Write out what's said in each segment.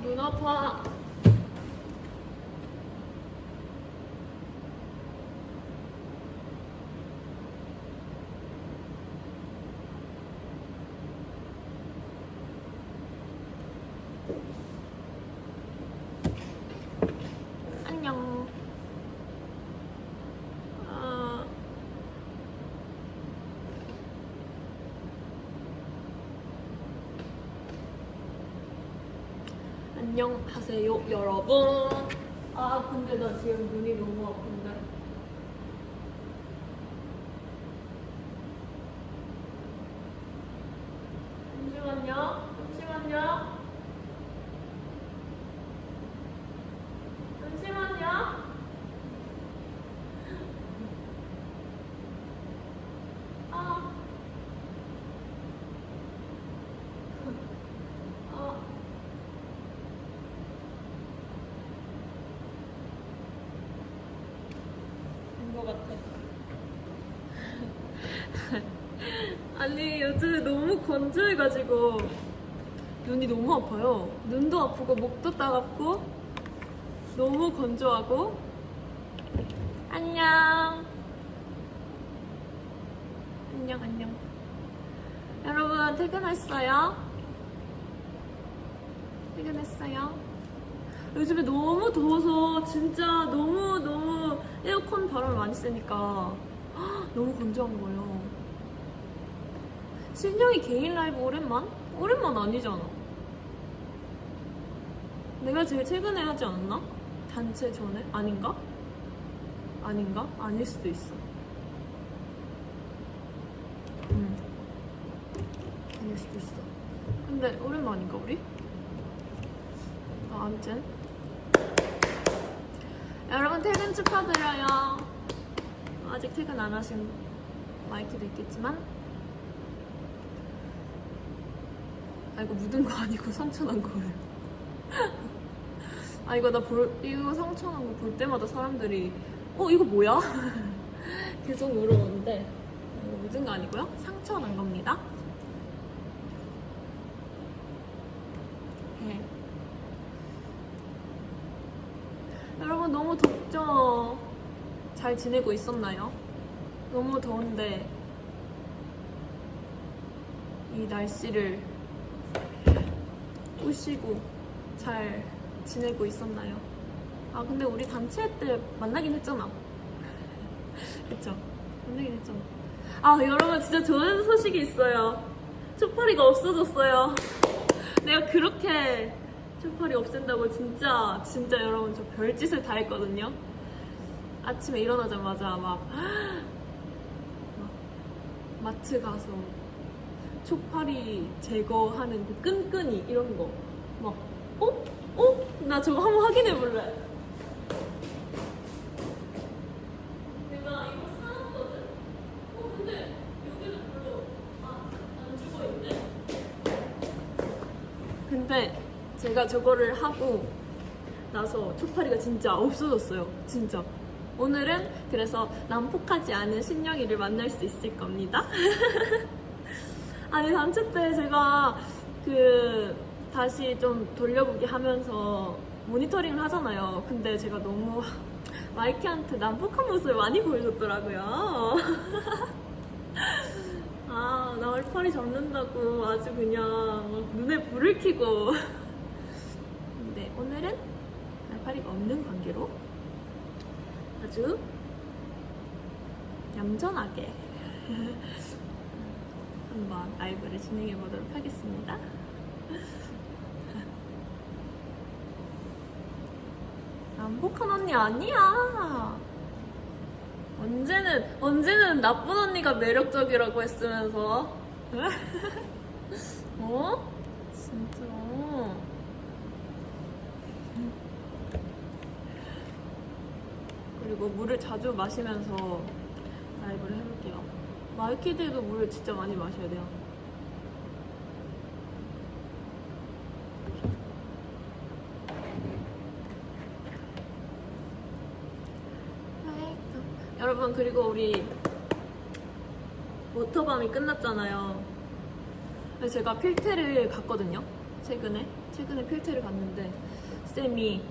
눈 아파. 안녕. 안녕하세요, 여러분. 근데 나 지금 눈이 너무 아픈데. 잠시만요. 잠시만요. 잠시만요. 아. 것 같아. 아니 요즘에 너무 건조해가지고 눈이 너무 아파요. 눈도 아프고 목도 따갑고 너무 건조하고. 안녕. 안녕 안녕. 여러분 퇴근했어요? 퇴근했어요? 요즘에 너무 더워서 진짜 너무 에어컨 바람을 많이 쐬니까 너무 건조한 거예요. 신영이 개인 라이브 오랜만? 오랜만 아니잖아. 내가 제일 최근에 하지 않았나? 단체 전에? 아닌가? 아닌가? 아닐 수도 있어. 아닐 수도 있어. 근데 오랜만인가 우리? 아무튼 여러분 퇴근 축하드려요. 아직 퇴근 안 하신 마이크도 있겠지만. 이거 묻은 거 아니고 상처난 거예요. 이거 이거 상처난 거 볼 때마다 사람들이 이거 뭐야? 계속 물어보는데 이거 묻은 거 아니고요. 상처난 겁니다. 네. 여러분 너무 덥죠? 잘 지내고 있었나요? 너무 더운데 이 날씨를 꼬시고 잘 지내고 있었나요? 근데 우리 단체 때 만나긴 했잖아. 그쵸? 만나긴 했잖아. 여러분 진짜 좋은 소식이 있어요. 초파리가 없어졌어요. 내가 그렇게 초파리 없앤다고 진짜 여러분 저 별짓을 다 했거든요. 아침에 일어나자마자 막 마트 가서 초파리 제거하는 그 끈끈이 이런 거 막 나 저거 한번 확인해 볼래. 내가 이거 사놨거든. 근데 여기는 별로 안 죽어 있네. 근데 제가 저거를 하고 나서 초파리가 진짜 없어졌어요. 진짜. 오늘은 그래서 난폭하지 않은 신영이를 만날 수 있을 겁니다. 아니 단체 때 제가 다시 좀 돌려보기 하면서 모니터링을 하잖아요. 근데 제가 너무 마이키한테 난폭한 모습을 많이 보여줬더라고요. 나얼파리 잡는다고 아주 그냥 눈에 불을 켜고. 근데 오늘은 날파리가 없는 관계로 아주 얌전하게 한번 라이브를 진행해 보도록 하겠습니다. 남복한 언니 아니야. 언제는 나쁜 언니가 매력적이라고 했으면서. 진짜. 그리고 물을 자주 마시면서 라이브를 해볼게요. 마이키들도 물을 진짜 많이 마셔야 돼요. 여러분 그리고 우리 워터밤이 끝났잖아요. 그래서 제가 필테를 갔거든요. 최근에 최근에 필테를 갔는데 쌤이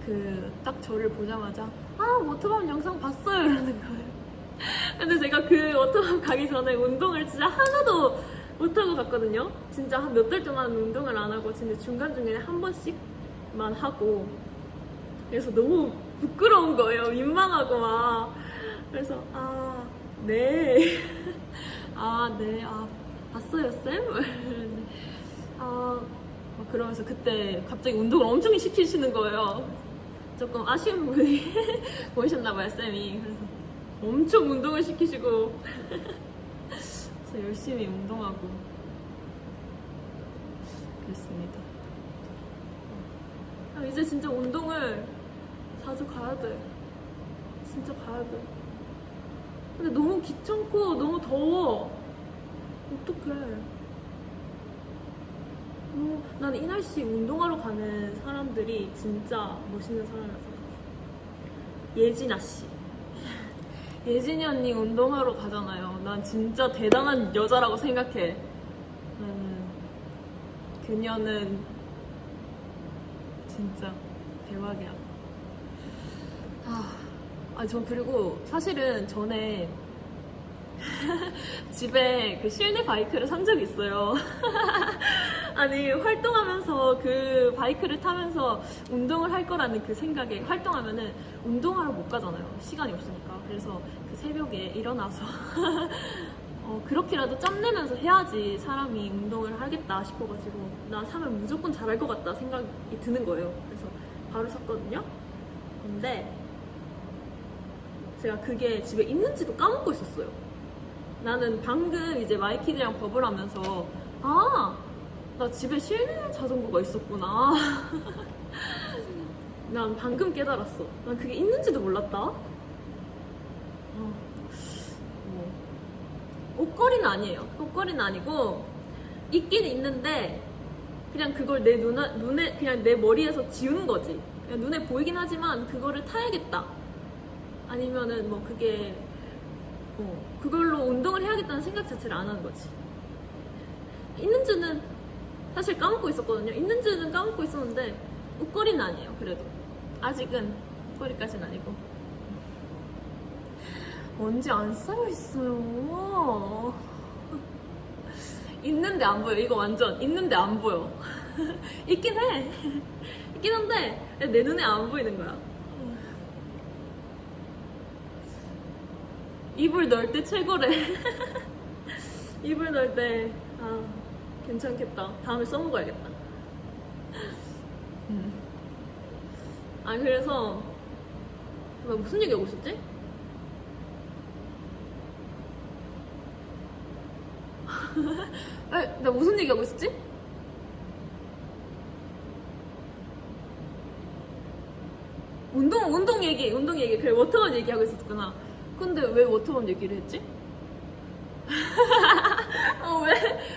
그 딱 저를 보자마자 아 워터밤 영상 봤어요 이러는 거예요. 근데 제가 그 워터밤 가기 전에 운동을 진짜 하나도 못하고 갔거든요. 진짜 한 몇 달 동안 운동을 안 하고 진짜 중간중간에 한 번씩만 하고 그래서 너무 부끄러운 거예요. 민망하고 막. 그래서 아 네. 아 네. 아 봤어요 쌤? 아 그러면서 그때 갑자기 운동을 엄청 시키시는 거예요. 조금 아쉬운 분이 보이셨나봐요 쌤이. 그래서 엄청 운동을 시키시고 그래서 열심히 운동하고 그랬습니다. 이제 진짜 운동을 자주 가야 돼. 진짜 가야 돼. 근데 너무 귀찮고 너무 더워. 어떡해. 난 이 날씨 운동하러 가는 사람들이 진짜 멋있는 사람이라고 생각해. 예진아 씨. 예진이 언니 운동하러 가잖아요. 난 진짜 대단한 여자라고 생각해. 그녀는 진짜 대박이야. 저 그리고 사실은 전에 집에 그 실내 바이크를 산 적이 있어요. 아니 활동하면서 그 바이크를 타면서 운동을 할 거라는 그 생각에 활동하면은 운동하러 못 가잖아요. 시간이 없으니까. 그래서 그 새벽에 일어나서 그렇게라도 짬내면서 해야지 사람이 운동을 하겠다 싶어가지고 나 사면 무조건 잘할 것 같다 생각이 드는 거예요. 그래서 바로 샀거든요. 근데 제가 그게 집에 있는지도 까먹고 있었어요. 나는 방금 이제 마이키드랑 버블 하면서 나 집에 실내 자전거가 있었구나. 난 방금 깨달았어. 난 그게 있는지도 몰랐다. 옷걸이는 아니에요. 옷걸이는 아니고 있긴 있는데 그냥 그걸 내 눈에 그냥 내 머리에서 지우는 거지. 그냥 눈에 보이긴 하지만 그거를 타야겠다. 아니면은 뭐 그게 그걸로 운동을 해야겠다는 생각 자체를 안 하는 거지. 있는지는 사실 까먹고 있었거든요. 있는지는 까먹고 있었는데 옷걸이는 아니에요. 그래도 아직은 옷걸이까지는 아니고. 먼지 안 쌓여 있어요. 있는데 안 보여. 이거 완전 있는데 안 보여. 있긴 해. 있긴 한데 내 눈에 안 보이는 거야. 이불 넣을 때 최고래. 이불 넣을 때 괜찮겠다. 다음에 써먹어야겠다. 그래서 무슨 얘기하고 있었지? 나 무슨 얘기하고 있었지? 운동 얘기. 그래, 워터밤 얘기하고 있었구나. 근데 왜 워터밤 얘기를 했지?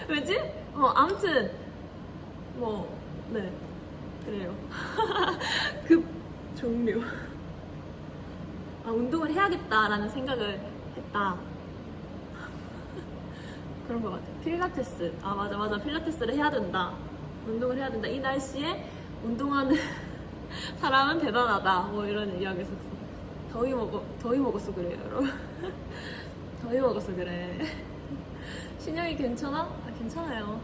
왜지? 아무튼 네, 그래요. 급 종료. 운동을 해야겠다라는 생각을 했다. 그런 것 같아. 필라테스. 맞아. 필라테스를 해야 된다. 운동을 해야 된다. 이 날씨에 운동하는 사람은 대단하다. 뭐 이런 얘기하고 있었어. 더위 먹었어 그래요, 여러분. 더위 먹었어 그래. 신영이 괜찮아? 괜찮아요.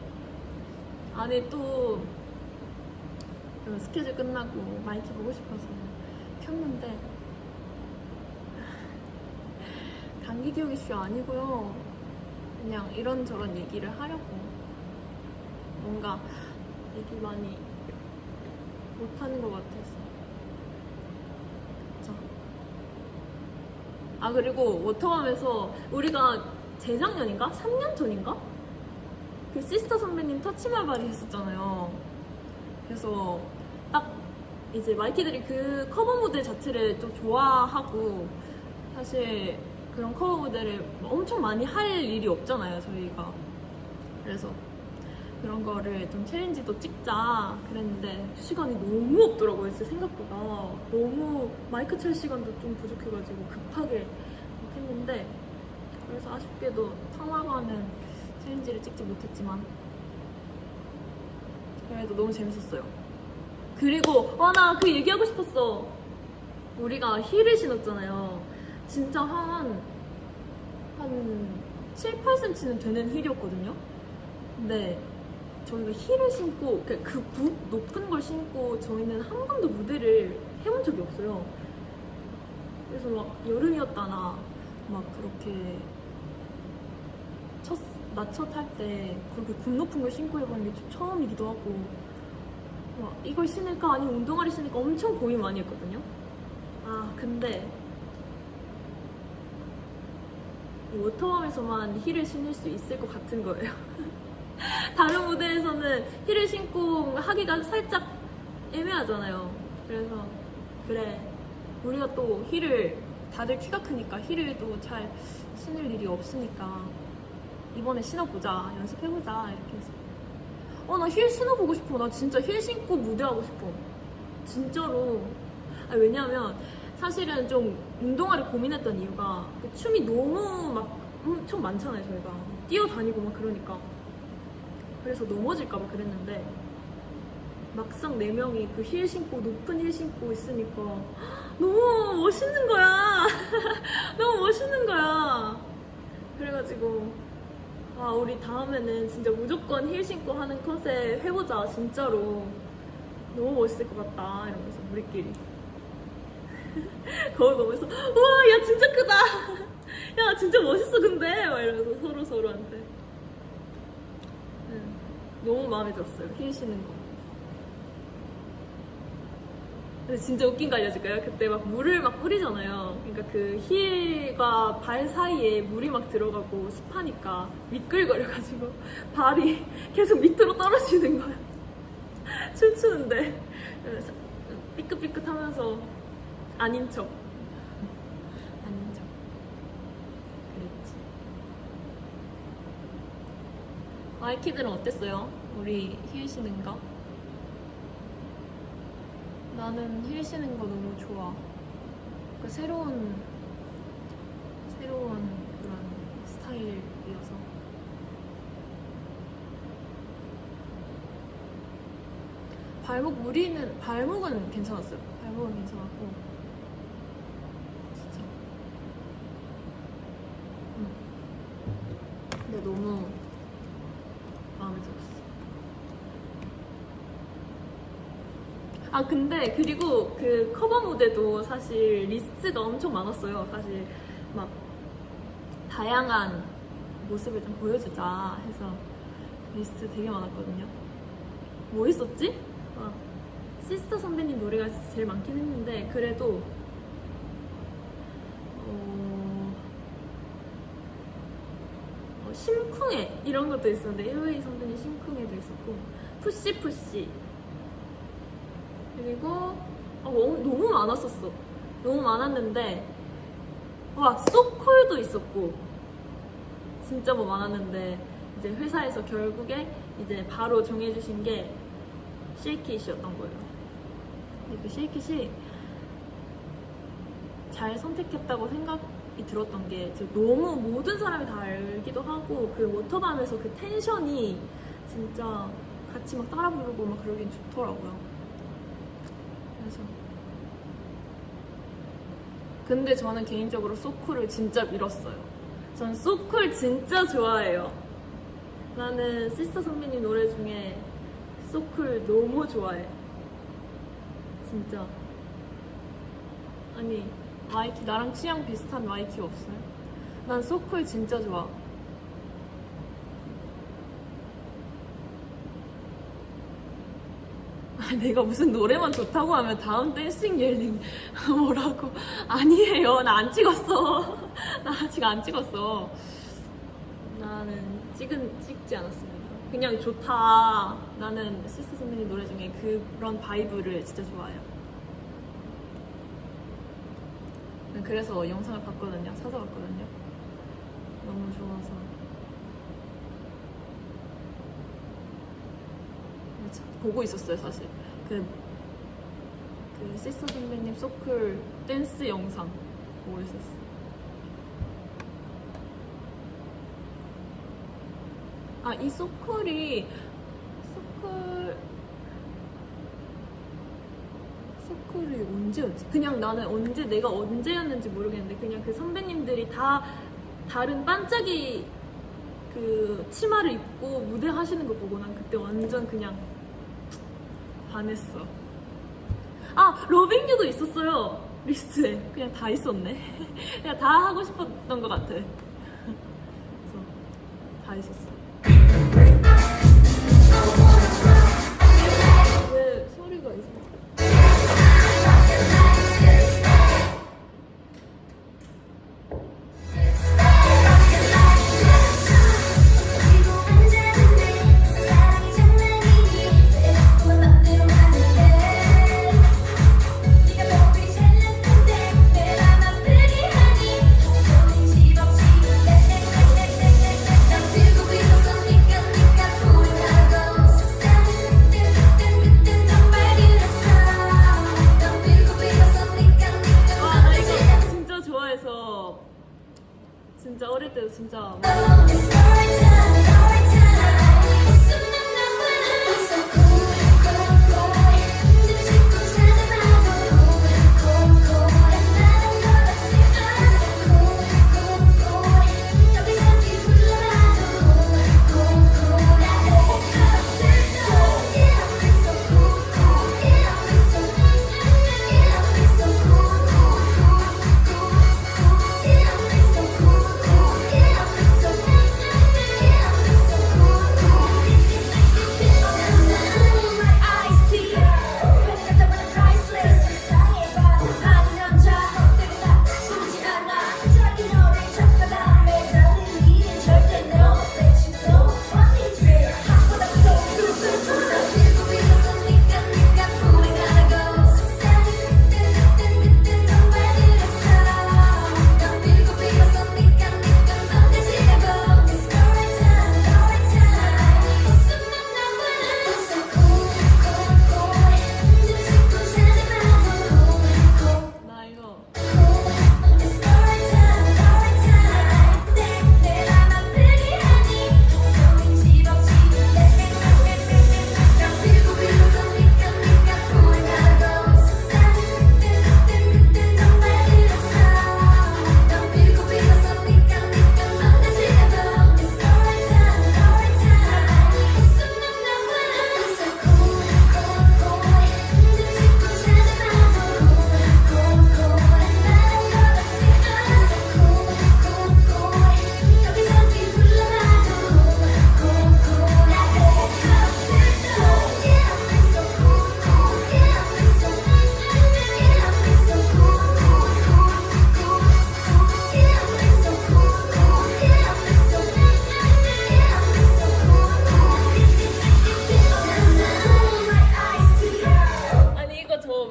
아니 또 스케줄 끝나고 마이키 보고 싶어서 켰는데 감기 기억 이슈 아니고요. 그냥 이런저런 얘기를 하려고. 뭔가 얘기 많이 못하는 것 같아서. 그리고 워터밤에서 우리가 재작년인가? 3년 전인가? 그 시스터 선배님 터치마발이 했었잖아요. 그래서 딱 이제 마이키들이 그 커버 무대 자체를 좀 좋아하고 사실 그런 커버 무대를 엄청 많이 할 일이 없잖아요, 저희가. 그래서 그런 거를 좀 챌린지도 찍자 그랬는데 시간이 너무 없더라고요. 진짜 생각보다 너무 마이크 찰 시간도 좀 부족해가지고 급하게 했는데, 그래서 아쉽게도 타마가는 챌린지를 찍지 못했지만 그래도 너무 재밌었어요. 그리고 나 그 얘기하고 싶었어. 우리가 힐을 신었잖아요. 진짜 한 7, 8cm는 되는 힐이었거든요. 근데 저희가 힐을 신고 그 굽 높은 걸 신고 저희는 한 번도 무대를 해본 적이 없어요. 그래서 막 여름이었다나 막 그렇게 나 첫 할 때 그렇게 굽 높은 걸 신고 해보는 게 좀 처음이기도 하고 막 이걸 신을까 아니면 운동화를 신을까 엄청 고민 많이 했거든요. 근데 이 워터밤에서만 힐을 신을 수 있을 것 같은 거예요. 다른 무대에서는 힐을 신고 하기가 살짝 애매하잖아요. 그래서 그래 우리가 또 힐을 다들 키가 크니까 힐을 또 잘 신을 일이 없으니까 이번에 신어보자, 연습해보자 이렇게 해서 나 힐 신어보고 싶어. 나 진짜 힐 신고 무대하고 싶어. 진짜로. 왜냐면 사실은 좀 운동화를 고민했던 이유가 춤이 너무 막 엄청 많잖아요. 저희가 뛰어다니고 막 그러니까 그래서 넘어질까봐 그랬는데 막상 4명이 그 힐 신고 높은 힐 신고 있으니까 너무 멋있는 거야. 너무 멋있는 거야. 그래가지고 우리 다음에는 진짜 무조건 힐 신고 하는 컨셉 해보자. 진짜로 너무 멋있을 것 같다 이러면서 우리끼리 거울 보면서 우와 야 진짜 크다. 야 진짜 멋있어 근데 막 이러면서 서로한테 너무 마음에 들었어요. 힐 신는 거. 근데 진짜 웃긴 거 알려줄까요? 그때 막 물을 막 뿌리잖아요. 그러니까 그 힐과 발 사이에 물이 막 들어가고 습하니까 미끌거려가지고 발이 계속 밑으로 떨어지는 거야. 춤추는데 삐끗삐끗 하면서 아닌 척. 그랬지. 아이키들은 어땠어요? 우리 힐 신는 거? 나는 힐 신는 거 너무 좋아. 그러니까 새로운 그런 스타일이어서. 발목은 괜찮았어요. 발목은 괜찮았고. 진짜. 근데 너무 마음에 들었어. 근데 그리고 그 커버 무대도 사실 리스트가 엄청 많았어요. 사실 막 다양한 모습을 좀 보여주자 해서 리스트 되게 많았거든요. 뭐 있었지? 시스터 선배님 노래가 제일 많긴 했는데 그래도 심쿵해 이런 것도 있었는데 1위 선배님 심쿵해도 있었고 푸시 그리고 너무 많았었어. 너무 많았는데 소쿨도 있었고 진짜 뭐 많았는데 이제 회사에서 결국에 이제 바로 정해주신 게 쉐이킷이었던 거예요. 근데 그 쉐이킷이 잘 선택했다고 생각이 들었던 게 너무 모든 사람이 다 알기도 하고 그 워터밤에서 그 텐션이 진짜 같이 막 따라 부르고 막 그러긴 좋더라고요. 그래서 근데 저는 개인적으로 소쿨을 진짜 밀었어요. 전 소쿨 진짜 좋아해요. 나는 시스터 선배님 노래 중에 소쿨 너무 좋아해. 진짜. 아니 와이키 나랑 취향 비슷한 와이키 없어요? 난 소쿨 진짜 좋아. 내가 무슨 노래만 좋다고 하면 다음 댄싱 예능 뭐라고. 아니에요. 나 안 찍었어. 나 아직 안 찍었어. 나는 찍지 않았습니다. 그냥 좋다. 나는 시스터 선배님 노래 중에 그런 바이브를 진짜 좋아해요. 그래서 영상을 봤거든요. 찾아봤거든요. 너무 좋아서. 보고 있었어요, 사실. 그 시스터 선배님 소쿨 댄스 영상 보고 있었어요. 이 소쿨 뮤지컬이 언제였지? 그냥 나는 내가 언제였는지 모르겠는데 그냥 그 선배님들이 다 다른 반짝이 그 치마를 입고 무대 하시는 거 보고 난 그때 완전 그냥 반했어. 아, 러빙유도 있었어요. 리스트에. 그냥 다 있었네. 그냥 다 하고 싶었던 것 같아. 그래서 다 있었어. 왜 소리가 있어? 진짜 어릴 때도 진짜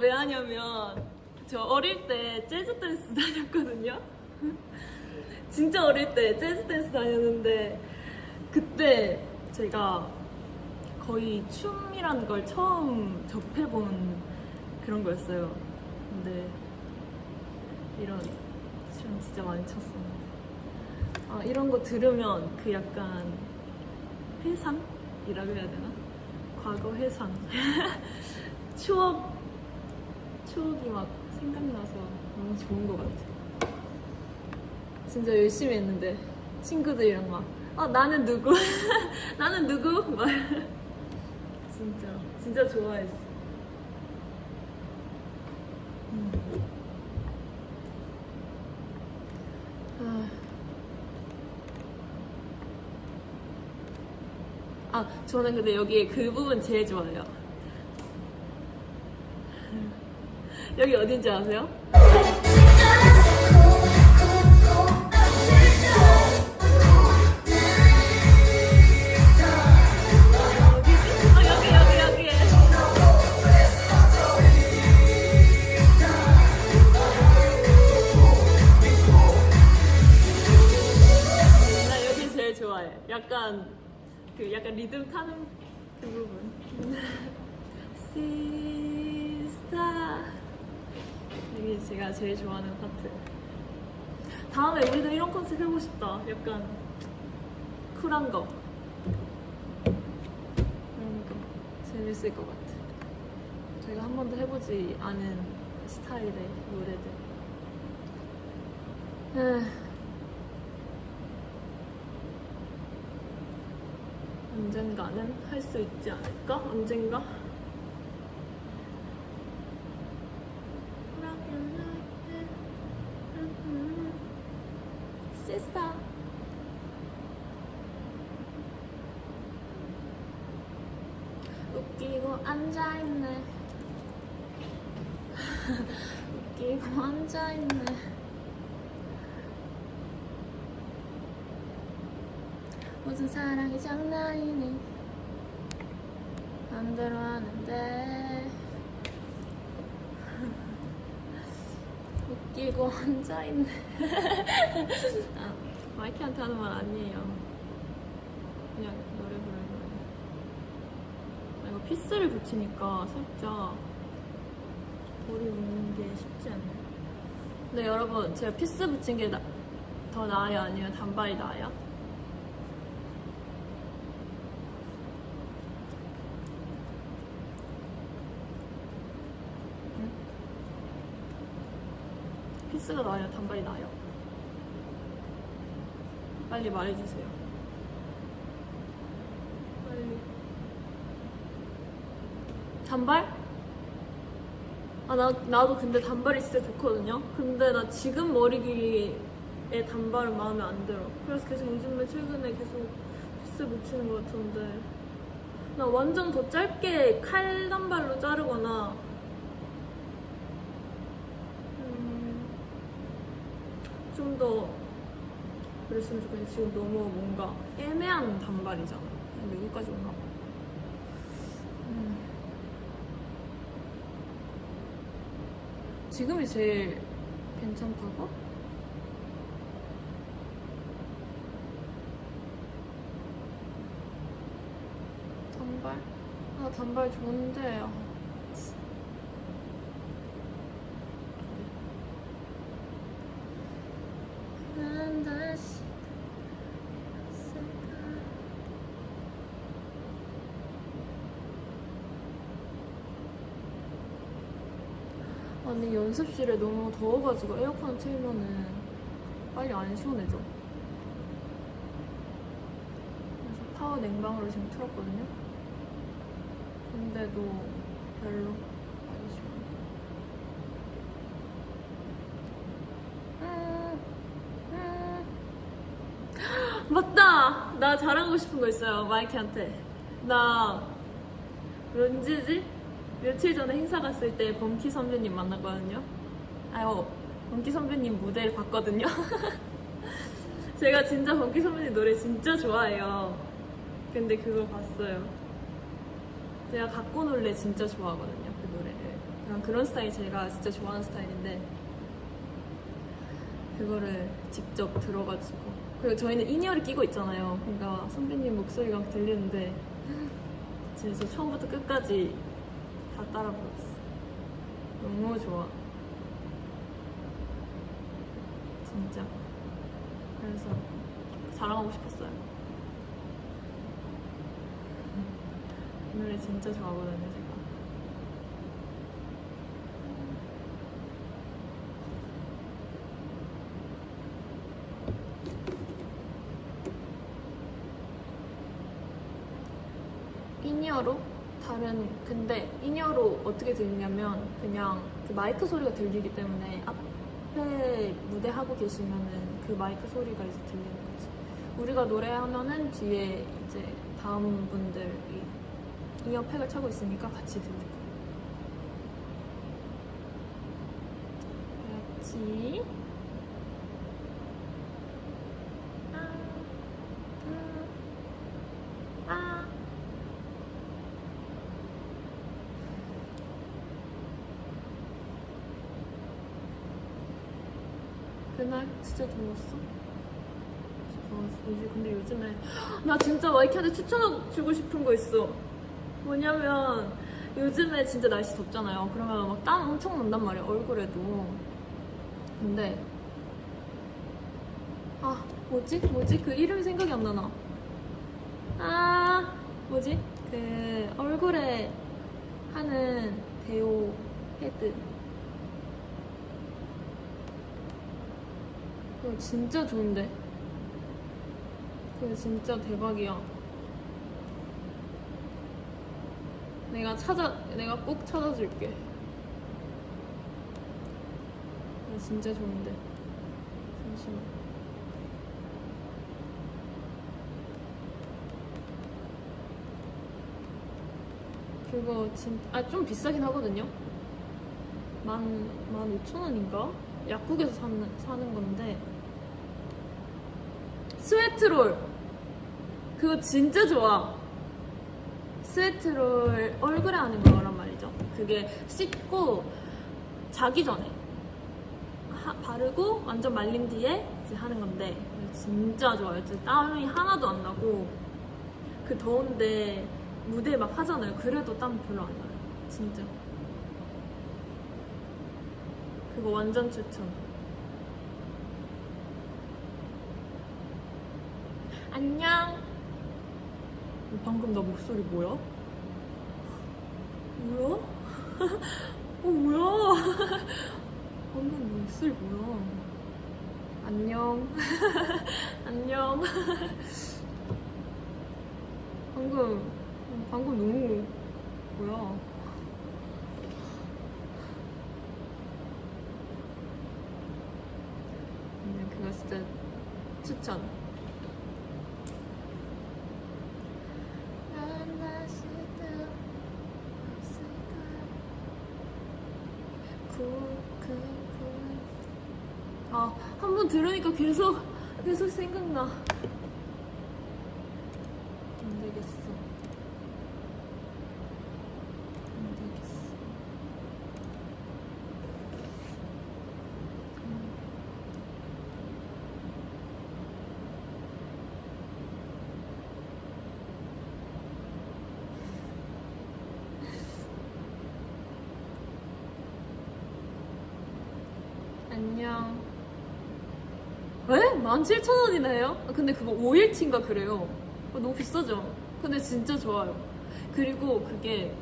왜 하냐면 저 어릴 때 재즈 댄스 다녔거든요. 진짜 어릴 때 재즈 댄스 다녔는데 그때 제가 거의 춤이라는 걸 처음 접해본 그런 거였어요. 근데 이런 춤 진짜 많이 췄었는데 아, 이런 거 들으면 그 약간 회상이라고 해야 되나? 과거 회상 추억이 막 생각나서 너무 좋은 것 같아. 진짜 열심히 했는데 친구들이랑 막 나는 누구? 나는 누구? 막 진짜 좋아했어. 저는 근데 여기 그 부분 제일 좋아해요. 여기 어딘지 아세요? 여기에. 나 여기 제일 좋아해. 약간 리듬 타는 그 부분. 시스타. 이게 제가 제일 좋아하는 파트. 다음에 우리도 이런 컨셉 해보고 싶다. 약간 쿨한 거. 그런 거 재밌을 것 같아. 제가 한 번도 해보지 않은 스타일의 노래들. 언젠가는 할 수 있지 않을까? 언젠가? 시스타. 웃기고 앉아있네. 웃기고 앉아있네. 무슨 사랑이 장난이니. 맘대로 하는데. 웃기고 앉아있네. 아, 마이키한테 하는 말 아니에요. 그냥 노래 부르는 거예요. 아, 이거 피스를 붙이니까 살짝 머리 묶는 게 쉽지 않네. 근데 여러분, 제가 피스 붙인 게 더 나아요? 아니면 단발이 나아요? 피스가 나아요? 단발이 나아요? 빨리 말해주세요. 빨리. 단발? 아, 나도 근데 단발이 진짜 좋거든요? 근데 나 지금 머리 길이의 단발은 마음에 안 들어. 그래서 계속 요즘에 최근에 계속 피스 붙이는 것 같은데. 나 완전 더 짧게 칼 단발로 자르거나 좀 더 그랬으면 좋겠는데 지금 너무 뭔가 애매한 단발이잖아. 근데 여기까지 오나 봐. 지금이 제일 괜찮다고? 단발? 아, 단발 좋은데. 난 다시 아니, 연습실에 너무 더워가지고 에어컨 틀면은 빨리 안 시원해져. 그래서 파워 냉방으로 지금 틀었거든요. 근데도 별로 안 시원해. 맞다! 나 자랑하고 싶은 거 있어요, 마이키한테. 나 언제지? 며칠 전에 행사 갔을 때 범키 선배님 만났거든요. 아유, 범키 선배님 무대를 봤거든요. 제가 진짜 범키 선배님 노래 진짜 좋아해요. 근데 그거 봤어요. 제가 갖고 놀래 진짜 좋아하거든요, 그 노래를. 그냥 그런 스타일 제가 진짜 좋아하는 스타일인데 그거를 직접 들어가지고, 그리고 저희는 인이어를 끼고 있잖아요. 그러니까 선배님 목소리가 들리는데 그래서 처음부터 끝까지 다 따라 불렀어. 너무 좋아. 진짜. 그래서 자랑하고 싶었어요. 이 노래 진짜 좋아하거든요, 제가. 인이어로 근데 인이어로 어떻게 들리냐면 그냥 그 마이크 소리가 들리기 때문에 앞에 무대 하고 계시면은 그 마이크 소리가 이제 들리는 거지. 우리가 노래하면은 뒤에 이제 다음 분들이 이어팩을 차고 있으니까 같이 들리고. 그렇지. 그날 진짜 더웠어? 더웠어. 근데 요즘에 나 진짜 마이키한테 추천해주고 싶은 거 있어. 뭐냐면 요즘에 진짜 날씨 덥잖아요. 그러면 막 땀 엄청 난단 말이야, 얼굴에도. 근데 뭐지? 그 이름이 생각이 안 나나. 뭐지? 그 얼굴에 하는 데오 헤드. 이거 진짜 좋은데? 이거 진짜 대박이야. 내가 꼭 찾아줄게. 이거 진짜 좋은데. 잠시만. 그거 좀 비싸긴 하거든요? 15,000원인가? 약국에서 사는 건데. 스웨트롤! 그거 진짜 좋아. 스웨트롤 얼굴에 하는 거란 말이죠. 그게 씻고 자기 전에 바르고 완전 말린 뒤에 이제 하는 건데 진짜 좋아요. 진짜 땀이 하나도 안 나고 그 더운데 무대 막 하잖아요. 그래도 땀 별로 안 나요. 진짜. 그거 완전 추천. 안녕. 방금 나 목소리 뭐야? 뭐야? 뭐야? 방금 목소리 뭐야? 안녕. 안녕. 방금 너무 뭐야? 그거 진짜 추천. 한 번 들으니까 계속 생각나. 안 되겠어. 안녕. 에? 17,000원이네요? 근데 그거 5일치인가 그래요. 너무 비싸죠? 근데 진짜 좋아요. 그리고 그게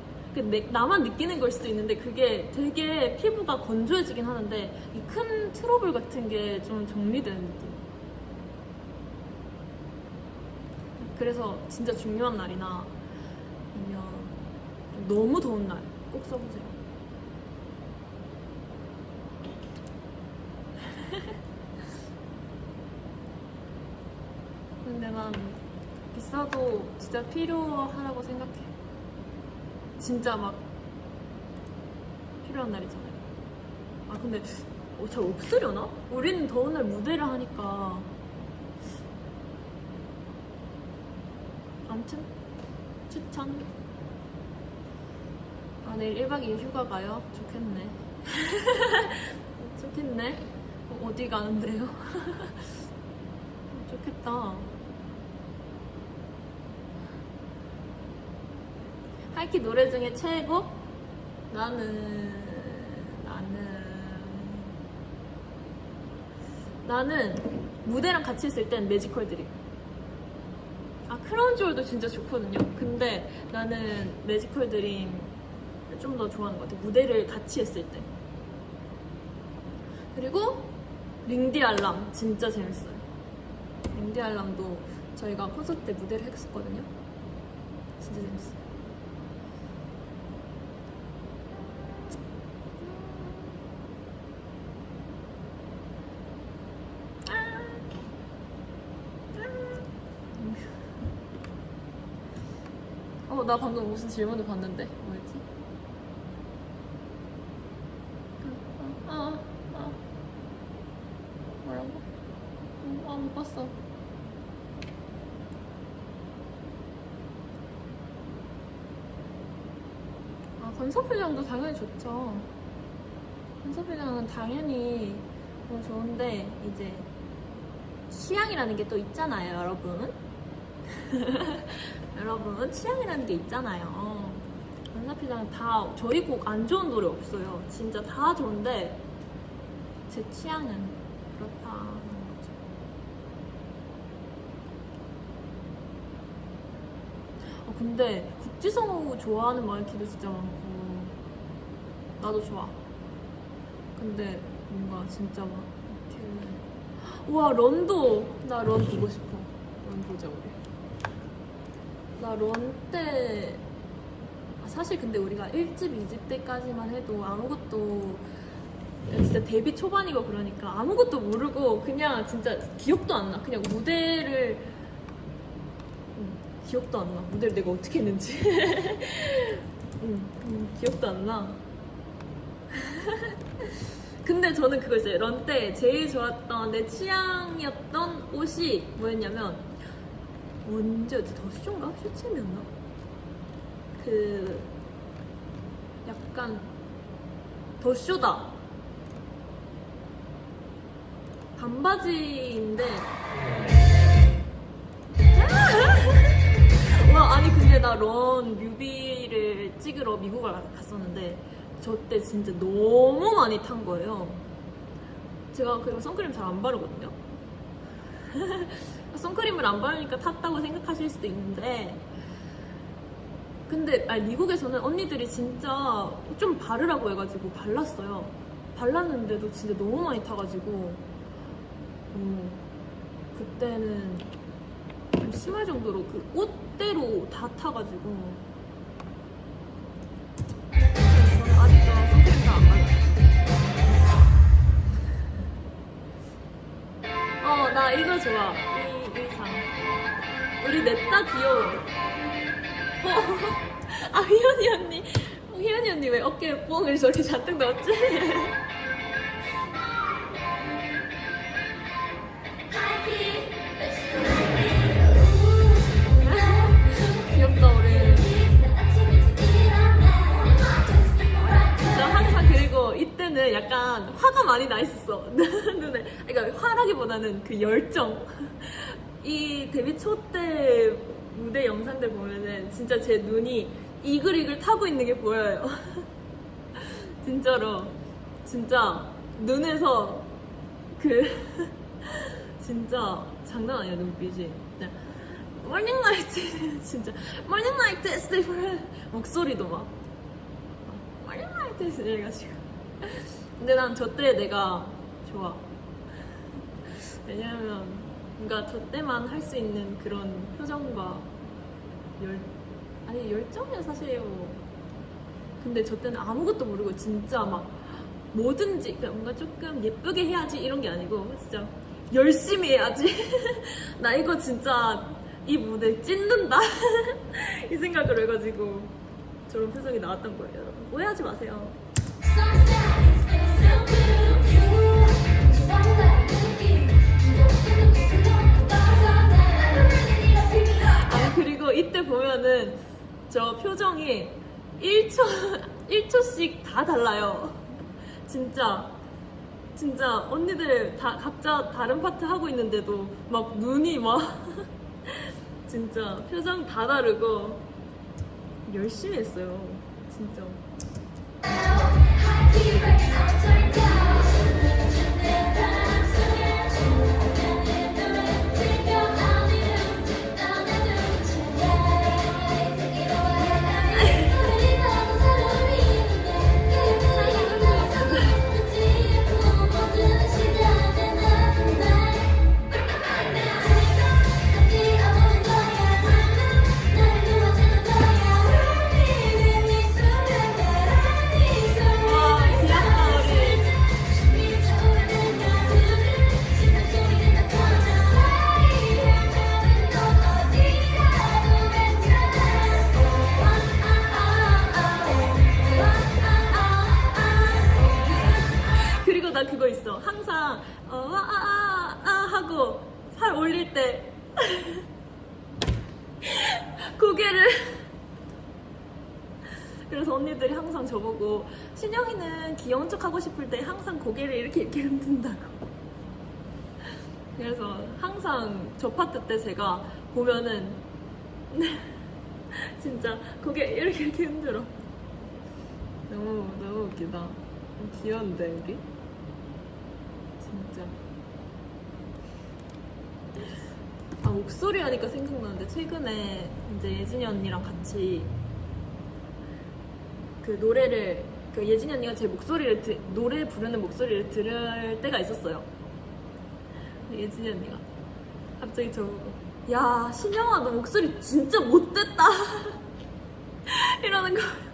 나만 느끼는 걸 수도 있는데 그게 되게 피부가 건조해지긴 하는데 이 큰 트러블 같은 게 좀 정리되는 느낌. 그래서 진짜 중요한 날이나 아니면 좀 너무 더운 날 꼭 써보세요. 근데 난 비싸도 진짜 필요하다고 생각해. 진짜 막 필요한 날이잖아요. 근데 잘 없으려나? 우리는 더운 날 무대를 하니까. 아무튼 추천. 내일 1박 2일 휴가 가요? 좋겠네. 좋겠네. 어디 가는데요? 좋겠다. 하이키 노래 중에 최애곡? 나는 무대랑 같이 있을 땐 매지컬 드림. 크라운 주얼도 진짜 좋거든요. 근데 나는 매지컬 드림 좀 더 좋아하는 것 같아. 무대를 같이 했을 때. 그리고 링디 알람 진짜 재밌어요. 링디 알람도 저희가 콘서트 때 무대를 했었거든요. 진짜 재밌어요. 나 방금 무슨 질문을 봤는데 뭐였지? 뭐라고? 못 봤어. 건설표정도 당연히 좋죠. 건설표정은 당연히 너무 좋은데 이제 취향이라는 게 또 있잖아요, 여러분. 여러분, 취향이라는 게 있잖아요. 건설표정은 다 저희 곡 안 좋은 노래 없어요. 진짜 다 좋은데 제 취향은 그렇다. 근데 국지성우 좋아하는 마이키도 진짜 많고 나도 좋아. 근데 뭔가 진짜 막 와 런도 나 런 보고 싶어. 런 보자 우리. 나 런 때 사실 근데 우리가 1집, 2집 때까지만 해도 아무것도 진짜 데뷔 초반이고 그러니까 아무것도 모르고 그냥 진짜 기억도 안 나. 그냥 무대를 기억도 안 나. 무대를 내가 어떻게 했는지. 기억도 안 나. 근데 저는 그거 있어요. 런 때 제일 좋았던 내 취향이었던 옷이 뭐였냐면 언제였지? 더쇼인가? 쇼챔이었나? 그 약간 더쇼다. 반바지인데 와 아니 근데 나 런 뮤비를 찍으러 미국을 갔었는데 저 때 진짜 너무 많이 탄 거예요. 제가 그리고 선크림 잘 안 바르거든요. 선크림을 안 바르니까 탔다고 생각하실 수도 있는데 근데 아니, 미국에서는 언니들이 진짜 좀 바르라고 해가지고 발랐어요. 발랐는데도 진짜 너무 많이 타가지고 그때는 좀 심할 정도로 그 옷대로 다 타가지고 저는 아직도 선크림 잘 안 발라요. 나 이거 좋아. 이 의상. 우리 넷다 귀여워. 희연이 언니. 희연이 언니 왜 어깨에 뽕을 저렇게 잔뜩 넣었지? 귀엽다 우리. 저 항상 그리고 이때는 약간 화가 많이 나 있었어. 눈에. 그러니까 화라기보다는 그 열정. 이 데뷔 초 때 무대 영상들 보면은 진짜 제 눈이 이글이글 타고 있는 게 보여요. 진짜로. 진짜 눈에서 그 진짜 장난 아니야 눈빛이. 모닝 라이트 진짜 모닝 라이트 스티브 목소리도 막 모닝 라이트 이래가지고. 근데 난 저 때 내가 좋아. 왜냐면 뭔가 저 때만 할 수 있는 그런 표정과 열정이야 사실이에요. 근데 저 때는 아무것도 모르고 진짜 막 뭐든지 뭔가 조금 예쁘게 해야지 이런 게 아니고 진짜 열심히 해야지. 나 이거 진짜 이 무대 찢는다. 이 생각을 해가지고 저런 표정이 나왔던 거예요. 여러분 오해하지 마세요. 아니 그리고 이때 보면은 저 표정이 1초씩 다 달라요. 진짜 언니들 다 각자 다른 파트 하고 있는데도 막 눈이 막 진짜 표정 다 다르고 열심히 했어요. 진짜. 나 그거 있어. 항상 하고 팔 올릴 때 고개를 그래서 언니들이 항상 저보고 신영이는 귀여운 척 하고 싶을 때 항상 고개를 이렇게 흔든다고. 그래서 항상 저 파트 때 제가 보면은 진짜 고개 이렇게 흔들어. 너무 웃기다. 귀여운데 여기? 진짜. 목소리 하니까 생각나는데 최근에 이제 예진이 언니랑 같이 그 노래를 그 예진이 언니가 제 목소리를 노래 부르는 목소리를 들을 때가 있었어요. 근데 예진이 언니가 갑자기 저보고 야 신영아 너 목소리 진짜 못됐다 이러는 거예요.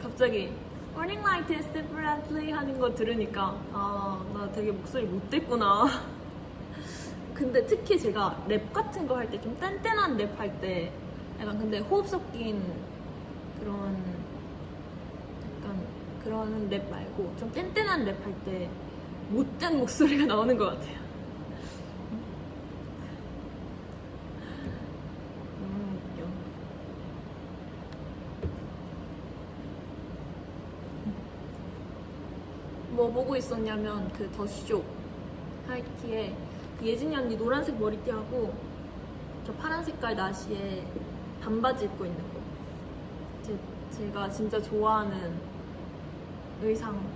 갑자기 Morning Light is differently 하는 거 들으니까 아 나 되게 목소리 못됐구나. 근데 특히 제가 랩 같은 거 할 때 좀 뗀뗀한 랩 할 때 약간 근데 호흡 섞인 그런 약간 그런 랩 말고 좀 뗀뗀한 랩 할 때 못된 목소리가 나오는 것 같아요. 너무 웃겨. 뭐 보고 있었냐면 그 더쇼 하이키에 예진이 언니 노란색 머리띠하고 저 파란 색깔 나시에 반바지 입고 있는 거. 제가 진짜 좋아하는 의상이에요.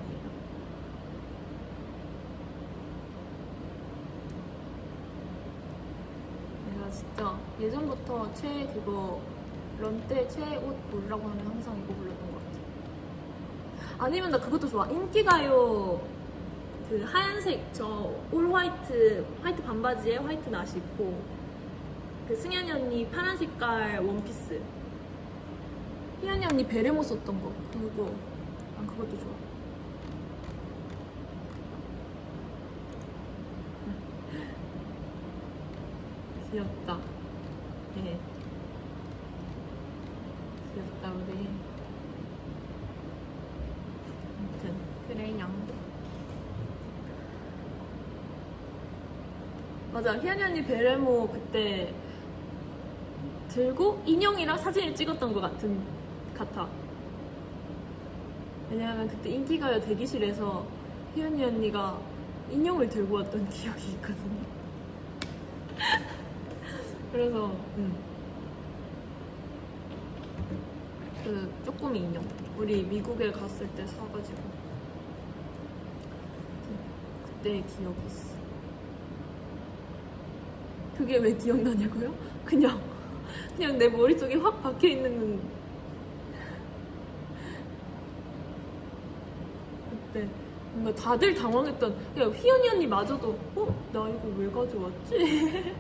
내가 진짜 예전부터 런 때 최애 옷 고르라고 하면 항상 이거 골랐던 것 같아. 아니면 나 그것도 좋아. 인기가요 그 하얀색 저 올 화이트 반바지에 화이트 나시 입고 그 승현이 언니 파란 색깔 원피스, 희연이 언니 베레모 썼던 거 그거 난 그것도 좋아. 귀엽다. 네. 귀엽다 우리. 아무튼 그래요. 맞아 희연이 언니 베레모 그때 들고 인형이랑 사진을 찍었던 것 같아. 왜냐면 그때 인기가요 대기실에서 희연이 언니가 인형을 들고 왔던 기억이 있거든요. 그래서 그 쪼꼬미 인형 우리 미국에 갔을 때 사가지고 그때 기억이 있어. 그게 왜 기억나냐고요? 그냥 내 머릿속에 확 박혀있는 그때 뭔가 다들 당황했던 야 휘연이 언니마저도 나 이거 왜 가져왔지?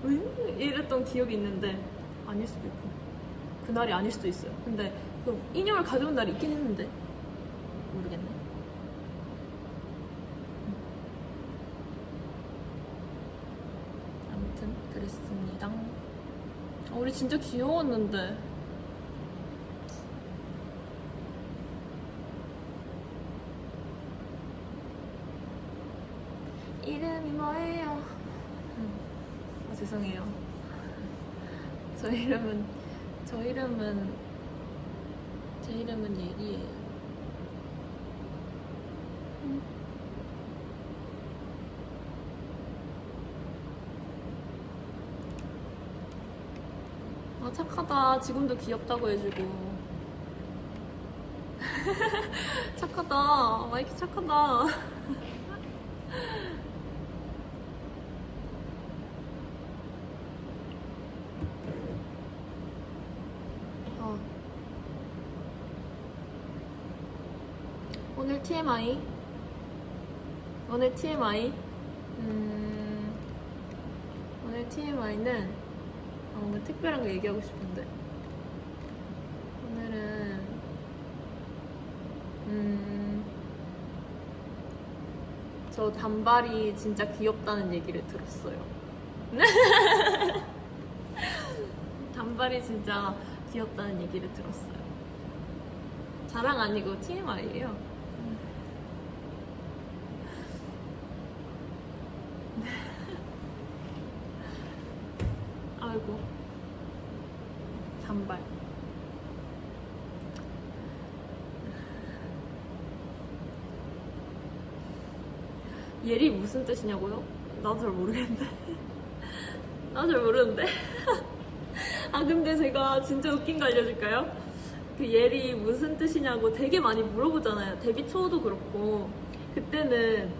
왜? 이랬던 기억이 있는데 아닐 수도 있고 그날이 아닐 수도 있어요. 근데 그 인형을 가져온 날이 있긴 했는데 모르겠네. 아무튼 그랬습니다. 우리 진짜 귀여웠는데. 이름이 뭐예요? 죄송해요. 제 이름은 예리예요. 아 착하다. 지금도 귀엽다고 해주고. 착하다. 마이키 착하다. 오늘 TMI. 오늘 TMI는 뭔가 특별한 거 얘기하고 싶은데 오늘은 저 단발이 진짜 귀엽다는 얘기를 들었어요. 단발이 진짜 귀엽다는 얘기를 들었어요. 자랑 아니고 TMI예요. 아이고 단발. 예리 무슨 뜻이냐고요? 나도 잘 모르겠는데. 나도 잘 모르는데. 아 근데 제가 진짜 웃긴 거 알려줄까요? 그 예리 무슨 뜻이냐고 되게 많이 물어보잖아요. 데뷔 초도 그렇고. 그때는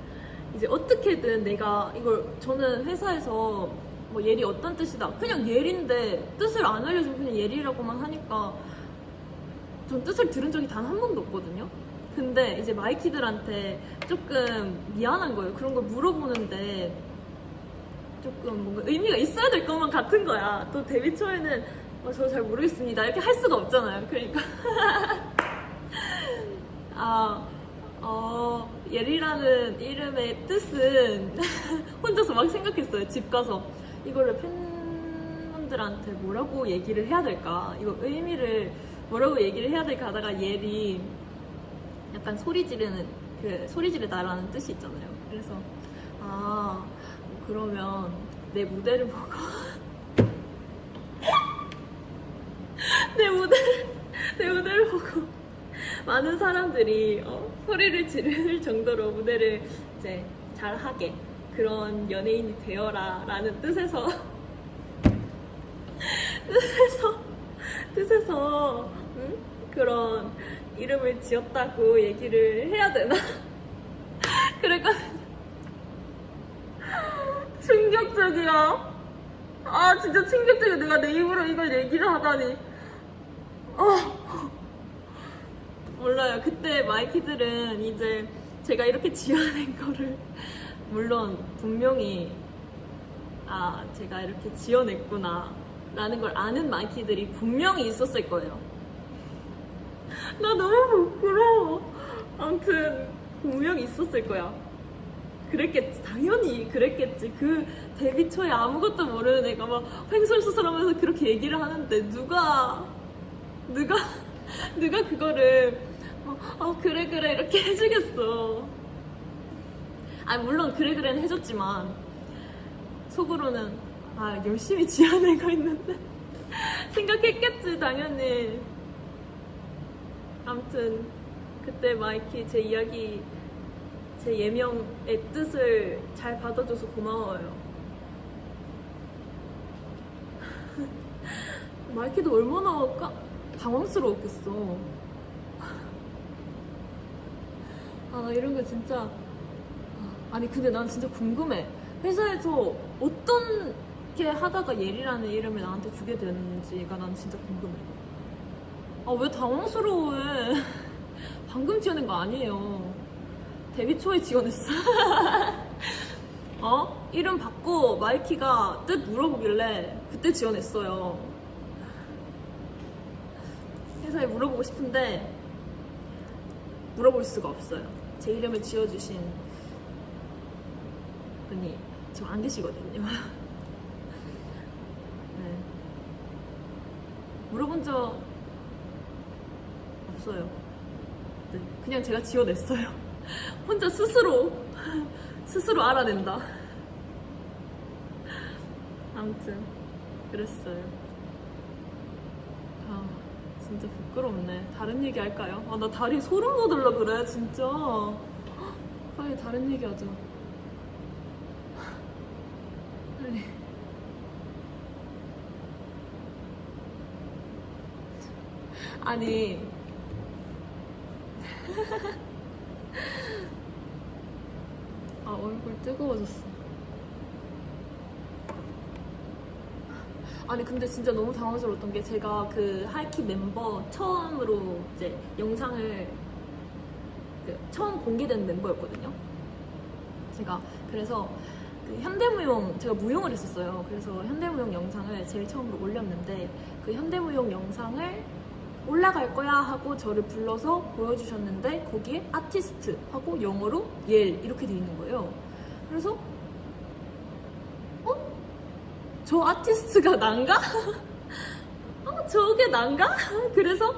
이제 어떻게든 내가 이걸 저는 회사에서 뭐 예리 어떤 뜻이다 그냥 예리인데 뜻을 안 알려주고 그냥 예리라고만 하니까 전 뜻을 들은 적이 단 한 번도 없거든요. 근데 이제 마이키들한테 조금 미안한 거예요. 그런 걸 물어보는데 조금 뭔가 의미가 있어야 될 것만 같은 거야. 또 데뷔 초에는 저 잘 모르겠습니다 이렇게 할 수가 없잖아요. 그러니까 예리라는 이름의 뜻은 혼자서 막 생각했어요. 집 가서 이거를 팬분들한테 뭐라고 얘기를 해야 될까, 이거 의미를 뭐라고 얘기를 해야 될까 하다가 예리 약간 소리 지르다라는 뜻이 있잖아요. 그래서 그러면 내 무대를 보고 내 무대를 보고 많은 사람들이 소리를 지를 정도로 무대를 이제 잘하게, 그런 연예인이 되어라 라는 뜻에서 그런 이름을 지었다고 얘기를 해야 되나? 그랬거든요. 충격적이야. 진짜 충격적이야. 내가 내 입으로 이걸 얘기를 하다니. 몰라요. 그때 마이키들은 이제 제가 이렇게 지어낸 거를 물론 분명히 제가 이렇게 지어냈구나 라는 걸 아는 마이키들이 분명히 있었을 거예요. 나 너무 부끄러워. 아무튼 분명히 있었을 거야. 그랬겠지. 당연히 그랬겠지. 그 데뷔 초에 아무것도 모르는 애가 막 횡설수설하면서 그렇게 얘기를 하는데 누가 그거를 그래 이렇게 해주겠어. 물론 그래는 해줬지만 속으로는 열심히 지어내고 있는데 생각했겠지 당연히. 아무튼 그때 마이키 제 이야기, 제 예명의 뜻을 잘 받아줘서 고마워요. 마이키도 얼마나 당황스러웠겠어. 나 이런 거 진짜. 아니 근데 난 진짜 궁금해. 회사에서 어떻게 하다가 예리라는 이름을 나한테 주게 됐는지가 난 진짜 궁금해. 왜 당황스러워해. 방금 지어낸 거 아니에요. 데뷔 초에 지어냈어. 이름 받고 마이키가 뜻 물어보길래 그때 지어냈어요. 회사에 물어보고 싶은데 물어볼 수가 없어요. 제 이름을 지어주신 분이 지금 안 계시거든요. 네. 물어본 적 없어요. 네. 그냥 제가 지어냈어요. 혼자 스스로 알아낸다. 아무튼 그랬어요. 진짜 부끄럽네. 다른 얘기 할까요? 나 다리 소름 돋으려 그래 진짜. 빨리 다른 얘기 하자. 빨리. 아니 얼굴 뜨거워졌어. 아니 근데 진짜 너무 당황스러웠던 게, 제가 그 하이키 멤버 처음으로 이제 영상을 처음 공개된 멤버였거든요. 제가 그래서 그 현대무용, 제가 무용을 했었어요. 그래서 현대무용 영상을 제일 처음으로 올렸는데, 그 현대무용 영상을 올라갈 거야 하고 저를 불러서 보여주셨는데 거기에 아티스트 하고 영어로 옐 이렇게 돼 있는 거예요. 그래서 저 아티스트가 난가? 저게 난가? 그래서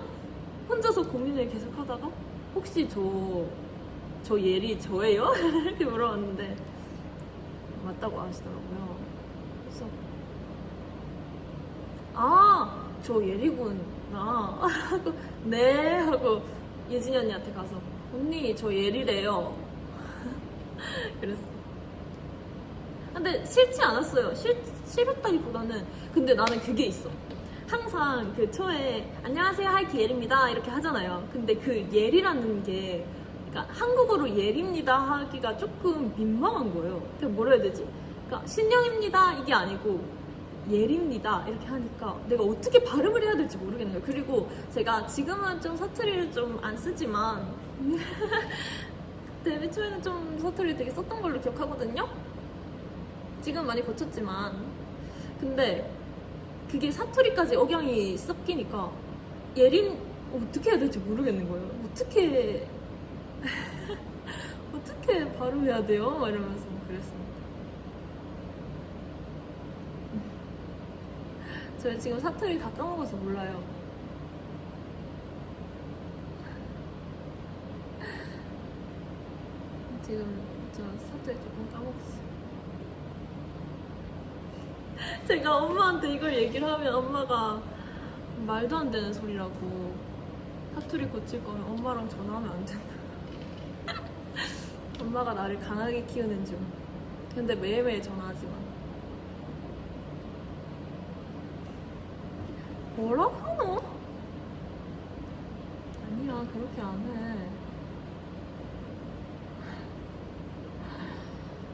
혼자서 고민을 계속 하다가 혹시 저 옐이 저예요? 이렇게 물어봤는데 맞다고 하시더라고요. 그래서 저 옐이구나 하고 네 하고 예진이 언니한테 가서 언니 저 옐이래요. 그랬어. 근데 싫지 않았어요. 싫었다기보다는, 근데 나는 그게 있어. 항상 그 초에 안녕하세요 하이키 옐입니다 이렇게 하잖아요. 근데 그 옐이라는 게, 그러니까 한국어로 옐입니다 하기가 조금 민망한 거예요. 그러니까 뭐라 해야 되지? 그러니까 신영입니다 이게 아니고 예리입니다 이렇게 하니까 내가 어떻게 발음을 해야 될지 모르겠는 거예요. 그리고 제가 지금은 좀 사투리를 좀 안 쓰지만 데뷔 초에는 좀 사투리 되게 썼던 걸로 기억하거든요. 지금 많이 고쳤지만 근데 그게 사투리까지 억양이 섞이니까 예린 어떻게 해야 될지 모르겠는 거예요. 어떻게 어떻게 발음해야 돼요? 막 이러면서 그랬습니다. 저 지금 사투리 다 까먹어서 몰라요. 지금 저 사투리 조금 까먹었어요. 제가 엄마한테 이걸 얘기를 하면 엄마가 말도 안 되는 소리라고 사투리 고칠 거면 엄마랑 전화하면 안 된다. 엄마가 나를 강하게 키우는 중. 근데 매일매일 전화하지만 뭐라고 하노? 아니야 그렇게 안 해.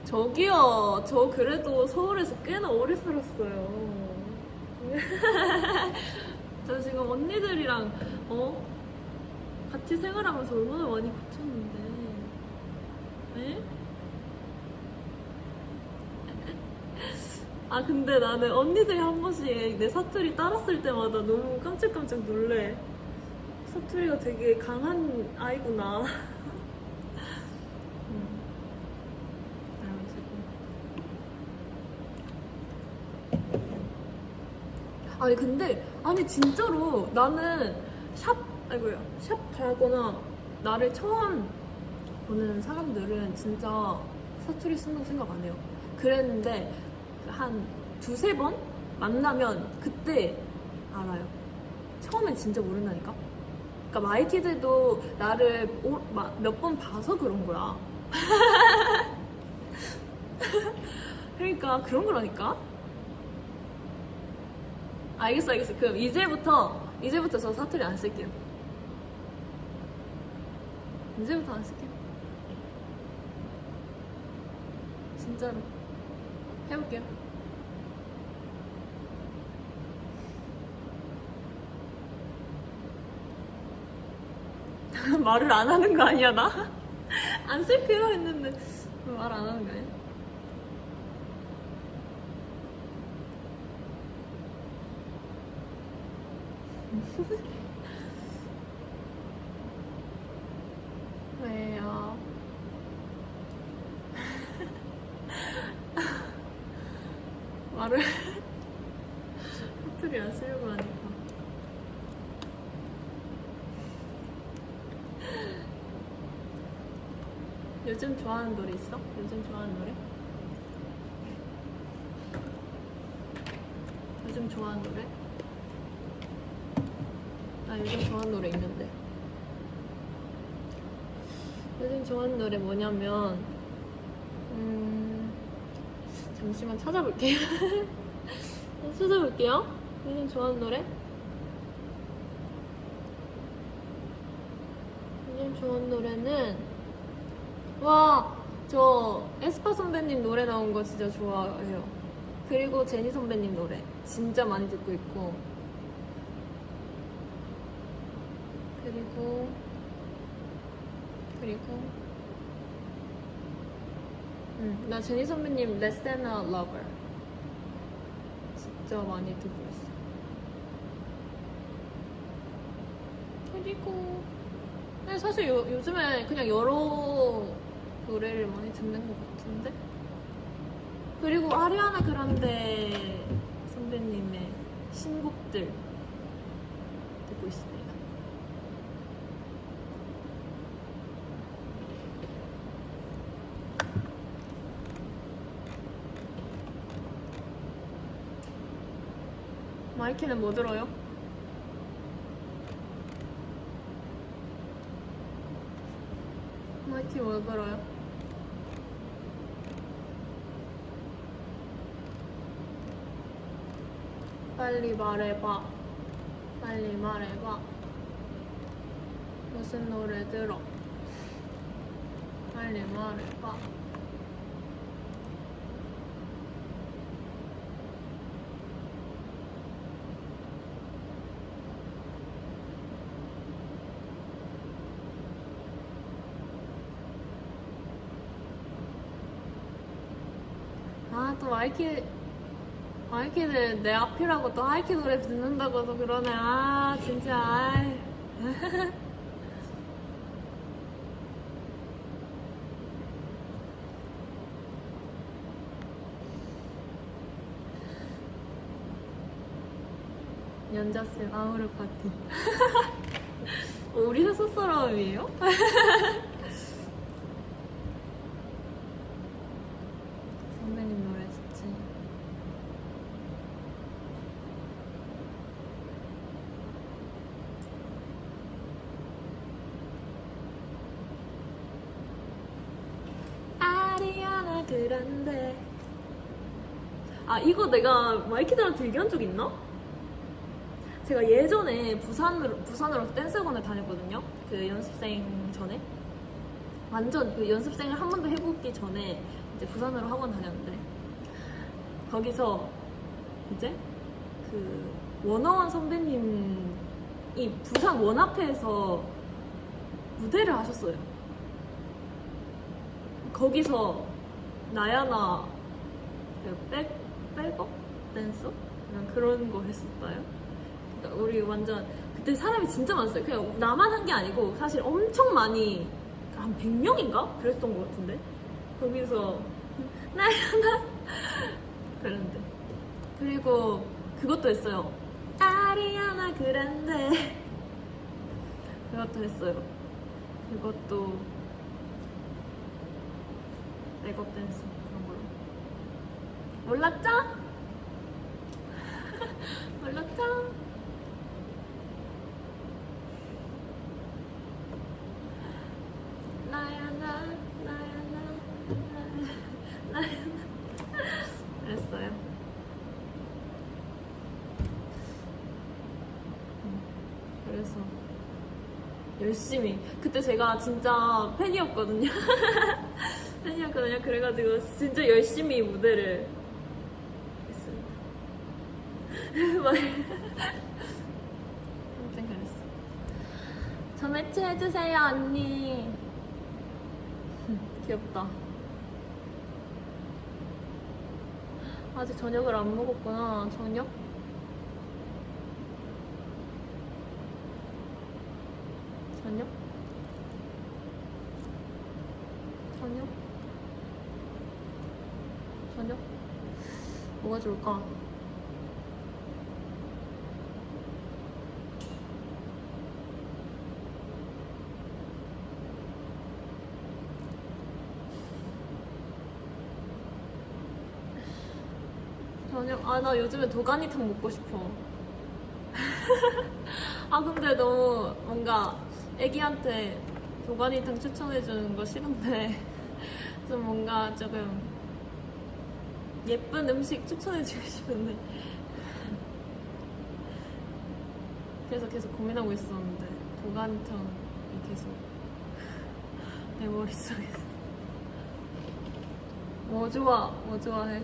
저기요 저 그래도 서울에서 꽤나 오래 살았어요. 저 지금 언니들이랑 같이 생활하면서 얼마나 많이 고쳤는데. 네? 아 근데 나는 언니들이 한 번씩 내 사투리 따랐을 때마다 너무 깜짝깜짝 놀래. 사투리가 되게 강한 아이구나. 아니 근데 아니 진짜로 나는 샵 가거나 나를 처음 보는 사람들은 진짜 사투리 쓴다고 생각 안 해요. 그랬는데 한 두세 번 만나면 그때 알아요. 처음엔 진짜 모른다니까. 그러니까 마이키들도 나를 몇 번 봐서 그런 거야. 그러니까 그런 거라니까. 알겠어. 그럼 이제부터 저 사투리 안 쓸게요. 이제부터 안 쓸게요. 진짜로 해볼게요. 말을 안 하는 거 아니야 나? 안 쓸게요 했는데 말 안 하는 거 아니야? 왜요? 말을 사투리 안 쓰려고 하니까. 요즘 좋아하는 노래 있어? 요즘 좋아하는 노래? 요즘 좋아하는 노래? 나 요즘 좋아하는 노래 있는데. 요즘 좋아하는 노래 뭐냐면 잠시만 찾아볼게요. 찾아볼게요. 요즘 좋아하는 노래? 요즘 좋아하는 노래는 저 에스파 선배님 노래 나온 거 진짜 좋아해요. 그리고 제니 선배님 노래 진짜 많이 듣고 있고, 그리고 나 제니 선배님 Less Than a Lover 진짜 많이 듣고 있어. 그리고 사실 요즘에 그냥 여러 노래를 많이 듣는 것 같은데. 그리고 아리아나 그란데 선배님의 신곡들 듣고 있습니다. 마이키는 뭐 들어요? 마이키 뭐 들어요? 빨리 말해봐. 빨리 말해봐. 무슨 노래 들어? 빨리 말해봐. 아, 또 마이키들 내 앞이라고 또 하이키 노래 듣는다고 또 그러네. 아, 진짜. 아이. 연자쌤 아우르 파티. 우리 회사 사람이에요? 선배님 노래 듣지. 아리아나 그란데. 아, 이거 내가 마이키들한테 얘기한 적 있나? 제가 예전에 부산으로 댄스학원을 다녔거든요. 그 연습생 전에. 완전 그 연습생을 한 번도 해보기 전에 이제 부산으로 학원 다녔는데, 거기서 이제 그 원어원 선배님이 부산 원앞에서 무대를 하셨어요. 거기서 나야나 그 백업 댄서? 그냥 그런 거 했었어요. 그러니까 우리 완전 그때 사람이 진짜 많았어요. 그냥 나만 한 게 아니고 사실 엄청 많이, 한 100명인가? 그랬던 것 같은데. 거기서 나야나 그랬는데. 그리고 그것도 했어요. 아리아나 그란데. 그것도 했어요. 그것도 백업 댄스 그런 걸로. 몰랐죠? 몰랐죠? 나야나 그랬어요. 그래서 열심히, 그때 제가 진짜 팬이었거든요. 팬이었거든요. 그래가지고 진짜 열심히 무대를 했습니다. 아무튼 그랬어. 저 매치 해주세요 언니. 귀엽다. 아직 저녁을 안 먹었구나. 저녁? 저녁? 저녁? 저녁? 뭐가 좋을까? 저녁? 아, 나 요즘에 도가니탕 먹고 싶어. 아, 근데 너무 뭔가 애기한테 도가니탕 추천해주는 거 싫은데 좀 뭔가 조금 예쁜 음식 추천해주고 싶은데 그래서 계속 고민하고 있었는데 도가니탕이 계속 내 머릿속에 있어. 뭐 좋아? 뭐 좋아해?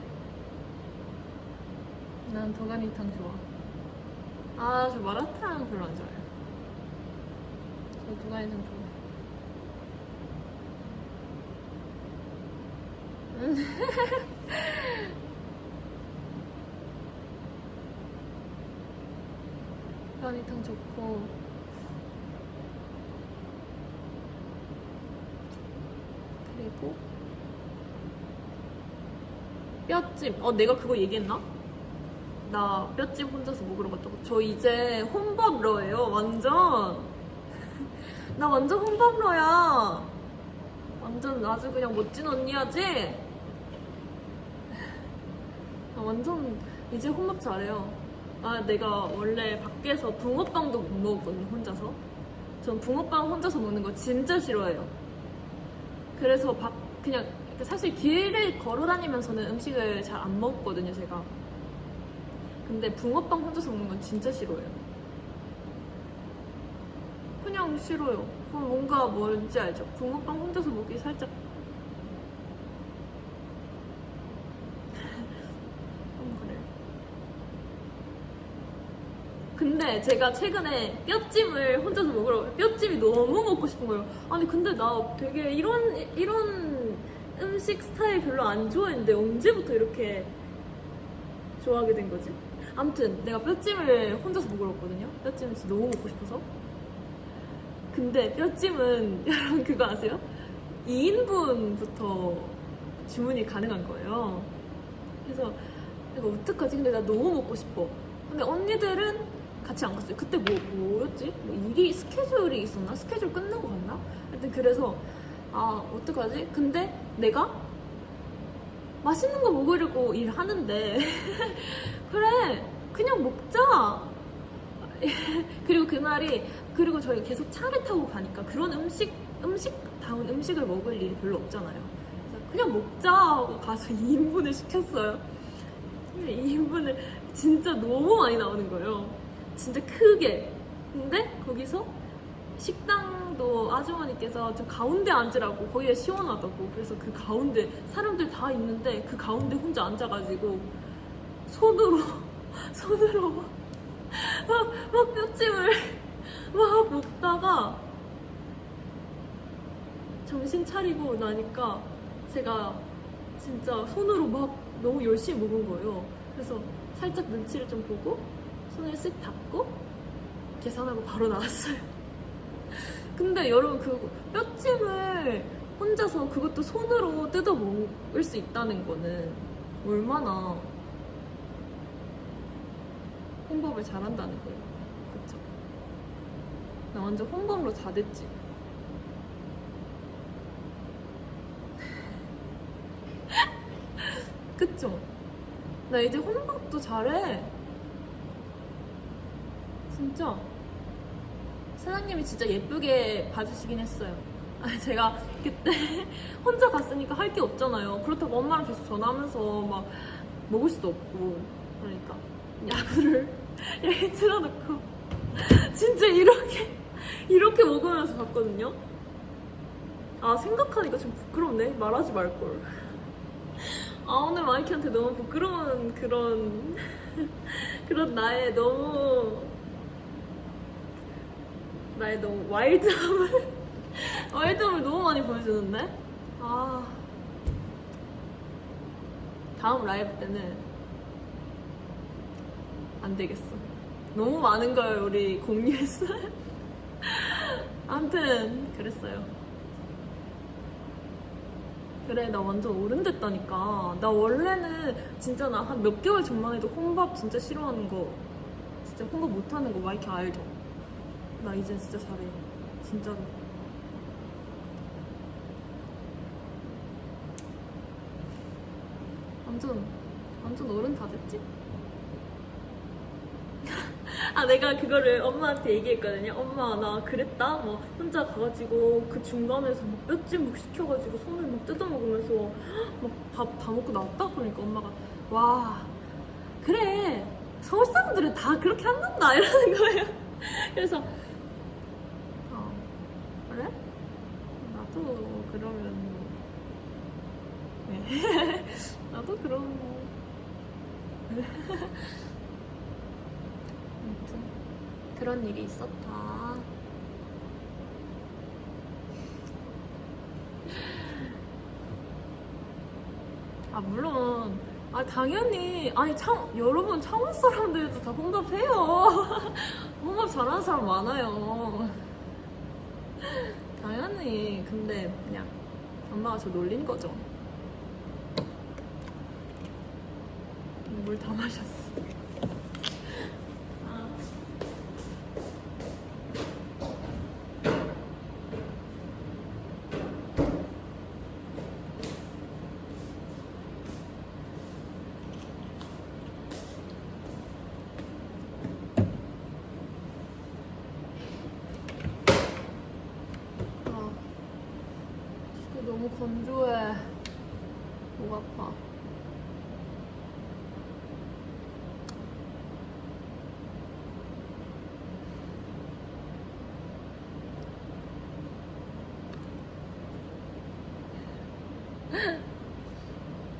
난 도가니탕 좋아. 아, 저 마라탕 별로 안 좋아해요. 저 도가니탕 좋아. 도가니탕 좋고, 그리고 뼈찜. 내가 그거 얘기했나? 나 뼈찜 혼자서 먹으러 갔다고. 저 이제 혼밥러예요. 완전. 나 완전 혼밥러야. 완전 아주 그냥 멋진 언니야지? 나 완전 이제 혼밥 잘해요. 아, 내가 원래 밖에서 붕어빵도 못 먹었거든요, 혼자서. 전 붕어빵 혼자서 먹는 거 진짜 싫어해요. 그래서 그냥 사실 길을 걸어 다니면서는 음식을 잘 안 먹거든요, 제가. 근데 붕어빵 혼자서 먹는 건 진짜 싫어해요. 그냥 싫어요. 그럼 뭔가 뭔지 알죠? 붕어빵 혼자서 먹기 살짝 좀 그래요. 근데 제가 최근에 뼈찜을 혼자서 먹으러 뼈찜이 너무 먹고 싶은 거예요. 아니 근데 나 되게 이런 음식 스타일 별로 안 좋아했는데 언제부터 이렇게 좋아하게 된 거지? 아무튼 내가 뼈찜을 혼자서 먹으러 왔거든요. 뼈찜 진짜 너무 먹고 싶어서. 근데 뼈찜은 여러분 그거 아세요? 2인분부터 주문이 가능한 거예요. 그래서 내가 어떡하지? 근데 나 너무 먹고 싶어. 근데 언니들은 같이 안 갔어요. 그때 뭐였지? 뭐 일이 스케줄이 있었나? 스케줄 끝나고 갔나? 하여튼 그래서 아 어떡하지? 근데 내가 맛있는 거 먹으려고 일하는데 그래 그냥 먹자. 그리고 그날이 그리고 저희가 계속 차를 타고 가니까 그런 음식다운 음식을 먹을 일이 별로 없잖아요. 그래서 그냥 먹자 하고 가서 2인분을 시켰어요. 2인분을 진짜 너무 많이 나오는 거예요. 진짜 크게. 근데 거기서 식당도 아주머니께서 저 가운데 앉으라고 거기가 시원하다고 그래서 그 가운데 사람들 다 있는데 그 가운데 혼자 앉아가지고 손으로 막 뼈찜을 막 먹다가 정신 차리고 나니까 제가 진짜 손으로 막 너무 열심히 먹은 거예요. 그래서 살짝 눈치를 좀 보고 손을 쓱 닦고 계산하고 바로 나왔어요. 근데 여러분 그 뼈찜을 혼자서 그것도 손으로 뜯어 먹을 수 있다는 거는 얼마나 혼밥을 잘한다는 거예요. 그쵸? 나 완전 혼밥으로 다 됐지. 그쵸? 나 이제 혼밥도 잘해. 진짜. 사장님이 진짜 예쁘게 봐주시긴 했어요. 제가 그때 혼자 갔으니까 할 게 없잖아요. 그렇다고 엄마랑 계속 전화하면서 막 먹을 수도 없고. 그러니까 야구를 이렇게 틀어놓고 진짜 이렇게 먹으면서 봤거든요. 아 생각하니까 좀 부끄럽네. 말하지 말걸. 아 오늘 마이키한테 너무 부끄러운 그런 나의 너무 와일드함을 너무 많이 보여주는데? 아 다음 라이브 때는 안 되겠어. 너무 많은 걸 우리 공유했어요. 아무튼 그랬어요. 그래 나 완전 어른됐다니까. 나 원래는 진짜 나 한 몇 개월 전만 해도 혼밥 진짜 싫어하는 거 진짜 혼밥 못하는 거 마이키 알죠? 나 이제 진짜 잘해. 진짜로. 완전 어른 다 됐지? 아 내가 그거를 엄마한테 얘기했거든요. 엄마 나 그랬다. 뭐 혼자 가가지고 그 중간에서 막 뼈찜 막 시켜가지고 손을 막 뜯어먹으면서 막 밥 다 먹고 나왔다. 그러니까 엄마가 와 그래 서울 사람들은 다 그렇게 한단다 이러는 거예요. 그래서 그래? 나도 그러면 네. 나도 그럼 아무튼 그런 일이 있었다. 아 물론 당연히 아니 여러분 창원 사람들도 다 혼밥해요. 혼밥 잘하는 사람 많아요. 당연히. 근데 그냥 엄마가 저 놀린 거죠. 물 다 마셨어. 진짜 너무 건조해. 목 아파.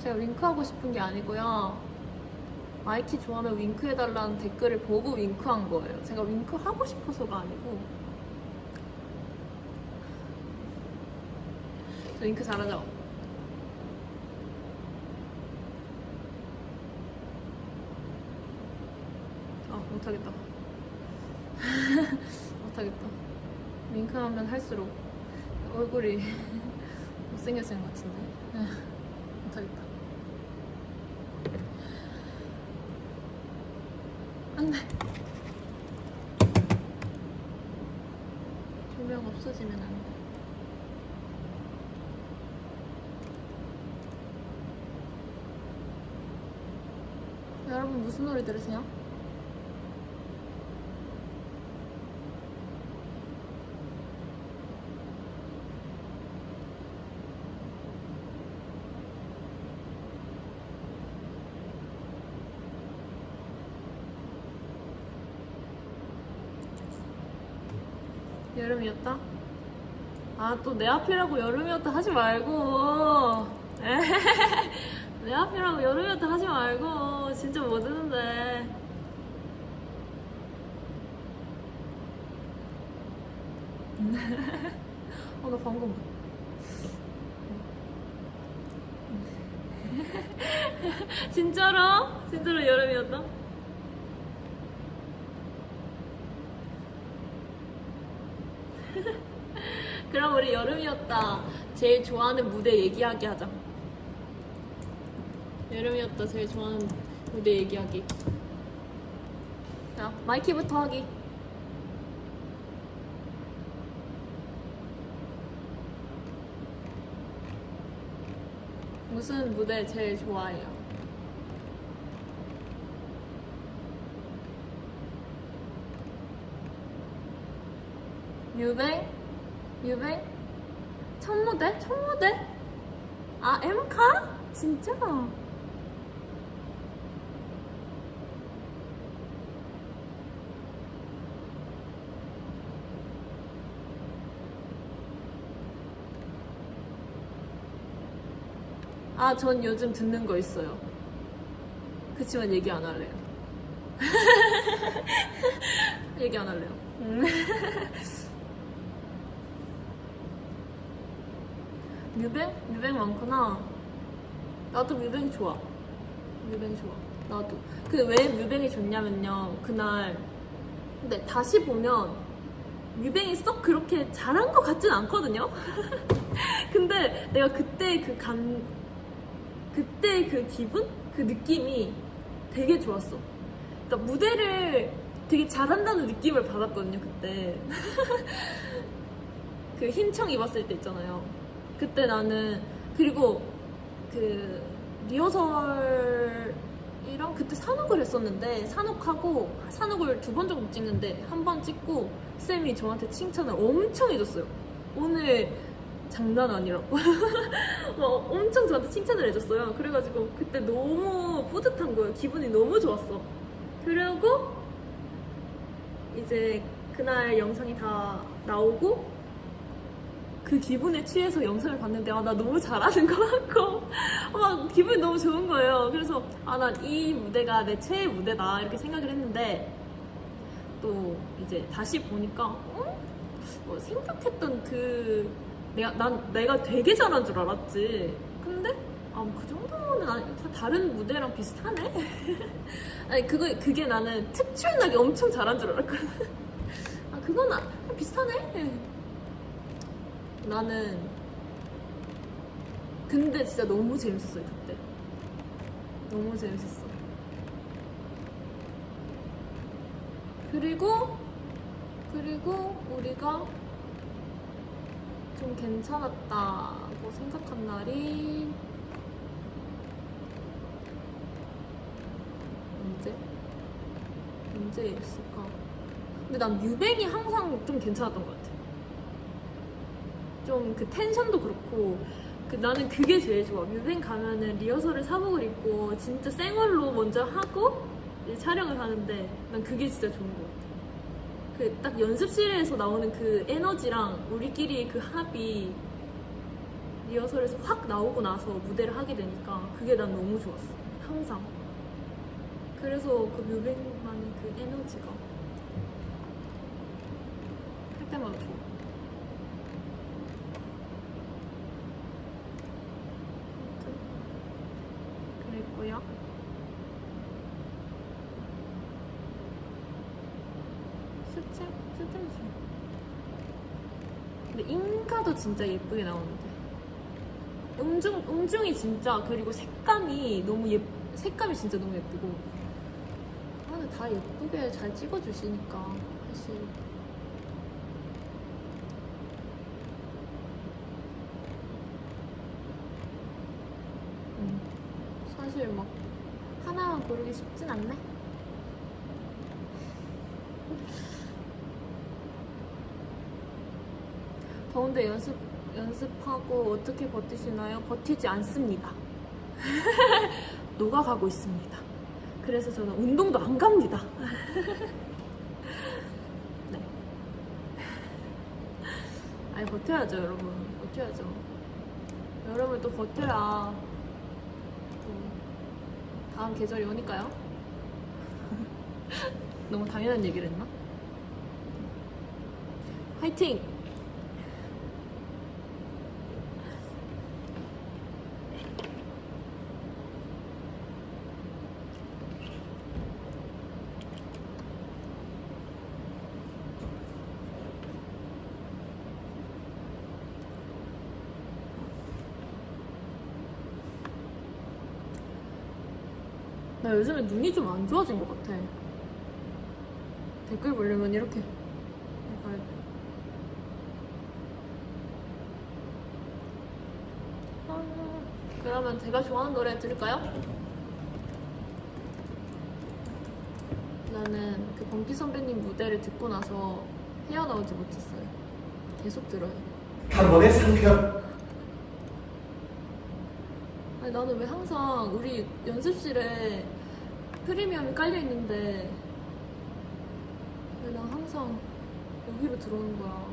제가 윙크하고 싶은 게 아니고요. 마이키 좋아하면 윙크해달라는 댓글을 보고 윙크한 거예요. 제가 윙크하고 싶어서가 아니고. 저 윙크 잘하죠? 못하겠다. 못하겠다. 윙크하면 할수록 얼굴이 못생겨지는 것 같은데. 못하겠다. 안 돼. 조명 없어지면 안 돼. 여러분 무슨 노래 들으세요? 여름이었다? 아, 또 내 앞이라고 여름이었다 하지 말고. 내 앞이라고 여름이었다 하지 말고. 진짜 뭐 드는데. 나 방금. 진짜로? 진짜로 여름이었다? 그럼 우리 여름이었다 제일 좋아하는 무대 얘기하기 하자. 여름이었다 제일 좋아하는 무대 얘기하기. 자, 마이키부터 하기. 무슨 무대 제일 좋아해요? 유뱅? 유뱅? 첫 무대? 첫 무대? 아, 엠카? 진짜? 아, 전 요즘 듣는 거 있어요. 그치만 얘기 안 할래요. 얘기 안 할래요. 뮤뱅? 뮤뱅 많구나. 나도 뮤뱅이 좋아. 뮤뱅 좋아. 나도. 그 왜 뮤뱅이 좋냐면요. 그날 근데 다시 보면 뮤뱅이 썩 그렇게 잘한 것 같진 않거든요. 근데 내가 그때 그때 그 기분? 그 느낌이 되게 좋았어. 그러니까 무대를 되게 잘한다는 느낌을 받았거든요, 그때. 그 흰청 입었을 때 있잖아요. 그때 나는, 그리고 그 리허설이랑 그때 산옥을 했었는데, 산옥을 2번 정도 찍는데, 한 번 찍고 쌤이 저한테 칭찬을 엄청 해줬어요. 오늘 장난 아니라고. 엄청 저한테 칭찬을 해줬어요. 그래가지고 그때 너무 뿌듯한 거예요. 기분이 너무 좋았어. 그리고 이제 그날 영상이 다 나오고 그 기분에 취해서 영상을 봤는데 나 너무 잘하는 것 같고 막 기분이 너무 좋은 거예요. 그래서 난 이 무대가 내 최애 무대다 이렇게 생각을 했는데 또 이제 다시 보니까 생각했던 내가 되게 잘한 줄 알았지. 근데 그 정도는 다른 무대랑 비슷하네. 아니 그게 나는 특출나게 엄청 잘한 줄 알았거든. 그건 비슷하네. 나는 근데 진짜 너무 재밌었어요 그때. 너무 재밌었어. 그리고 우리가 좀 괜찮았다고 생각한 날이 언제였을까? 근데 난 뮤뱅이 항상 좀 괜찮았던 것 같아. 좀 그 텐션도 그렇고 나는 그게 제일 좋아. 뮤뱅 가면은 리허설을 사복을 입고 진짜 생얼로 먼저 하고 이제 촬영을 하는데 난 그게 진짜 좋은 것 같아. 그 딱 연습실에서 나오는 그 에너지랑 우리끼리의 그 합이 리허설에서 확 나오고 나서 무대를 하게 되니까 그게 난 너무 좋았어. 항상. 그래서 그 뮤뱅만의 그 에너지가 할 때마다 좋아. 그랬고요. 스템. 근데 인가도 진짜 예쁘게 나오는데. 음중이 진짜, 그리고 색감이 진짜 너무 예쁘고. 아, 근데 다 예쁘게 잘 찍어주시니까 사실. 사실 막 하나만 고르기 쉽진 않네. 더운데 연습하고 어떻게 버티시나요? 버티지 않습니다. 녹아가고 있습니다. 그래서 저는 운동도 안 갑니다. 네. 아니, 버텨야죠, 여러분. 버텨야죠. 여러분 또 버텨야 또 다음 계절이 오니까요. 너무 당연한 얘기를 했나? 화이팅! 나 요즘에 눈이 좀 안 좋아진 것 같아. 댓글 보려면 이렇게 가야 돼. 그러면 제가 좋아하는 노래 들을까요? 나는 그 범피 선배님 무대를 듣고 나서 헤어나오지 못했어요. 계속 들어요. 한 번에 3편. 아니, 나는 왜 항상 우리 연습실에 프리미엄이 깔려있는데 왜 난 항상 여기로 들어오는 거야.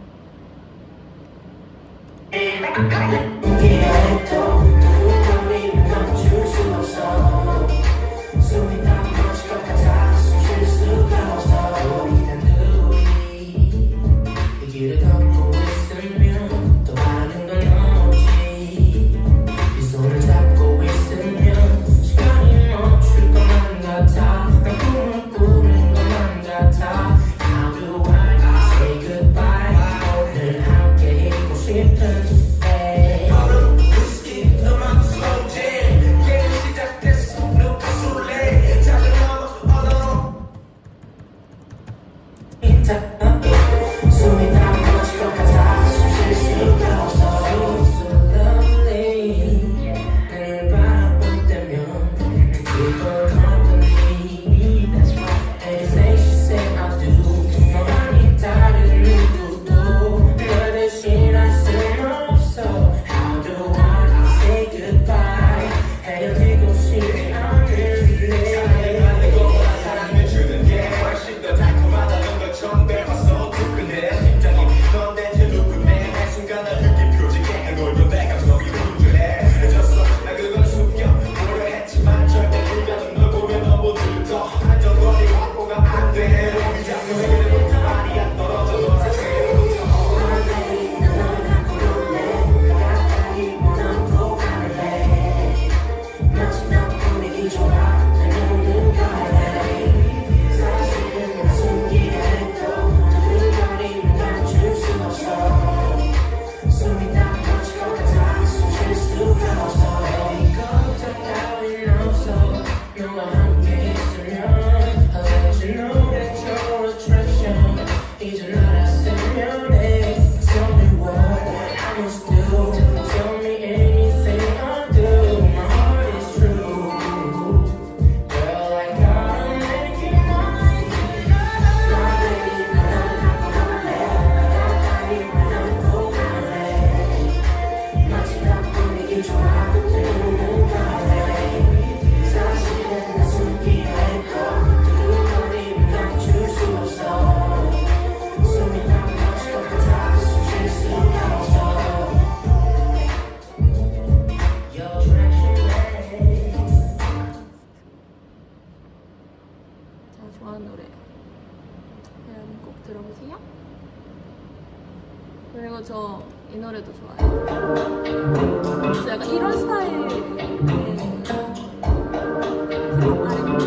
좋아하는 노래예요. 여러분 꼭 들어보세요. 그리고 저 이 노래도 좋아해요. 저 약간 이런 스타일의 힙합 R&B 이런 거 좋아해요.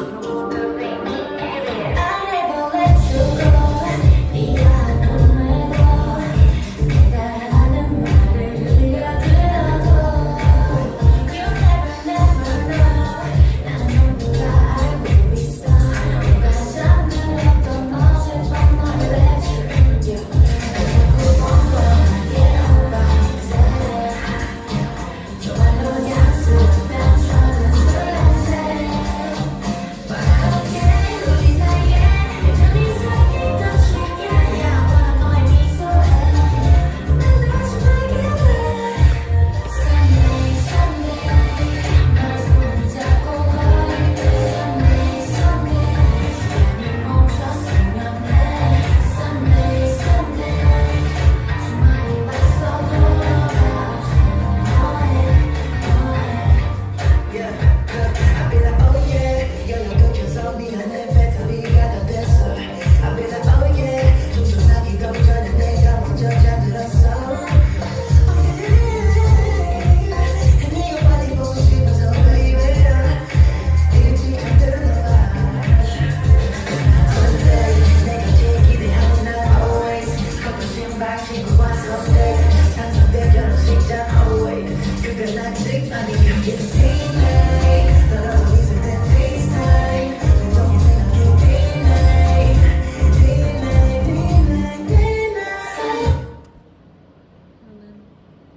저는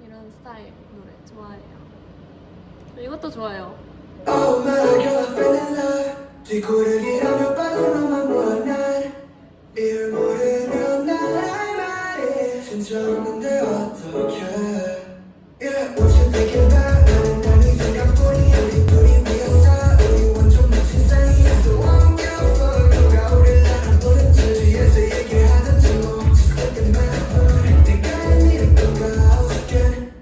이런 스타일 노래 좋아해요. 이것도 좋아요. Oh my God, I fell in love. 뒷구르기라며 빠져나만 보란 날. 이를 모르면 날 말해. 진짜 없는데 어떡해. Yeah, what you thinking about? 나는 네 생각뿐이 우리 둘이 위해서 우리 완전 미친 사이에서 완벽한 누가 우릴 알아보는지 뒤에서 얘기하는지 뭐 Just look at my phone. 내가 믿을 건가 어떻게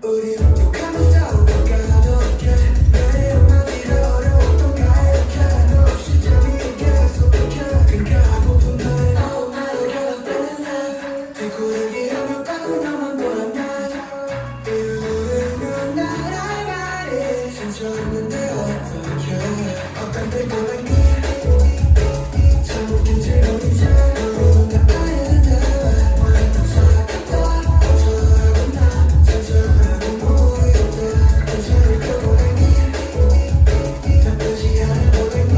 우리 욕하면 싸우다가 더 어떻게 나의 한마디가 어려웠던가 이렇게 너 없이 잠이 계속 끊겨 그러니까 하고픈 말 Oh my God, I fell in love. 뒷구르기라며 빠져나만 보란 날. 이를 모르면 나를 말해. 진짜 없는데 어떡해. 어떤 때 고백이 참 웃긴 질문이잖아. 너도 나 아는 나와 완전 착하다. 어쩌라고 나 진짜라고 모르겠다. 괜찮을까 고백이 나쁘지 않은 고백이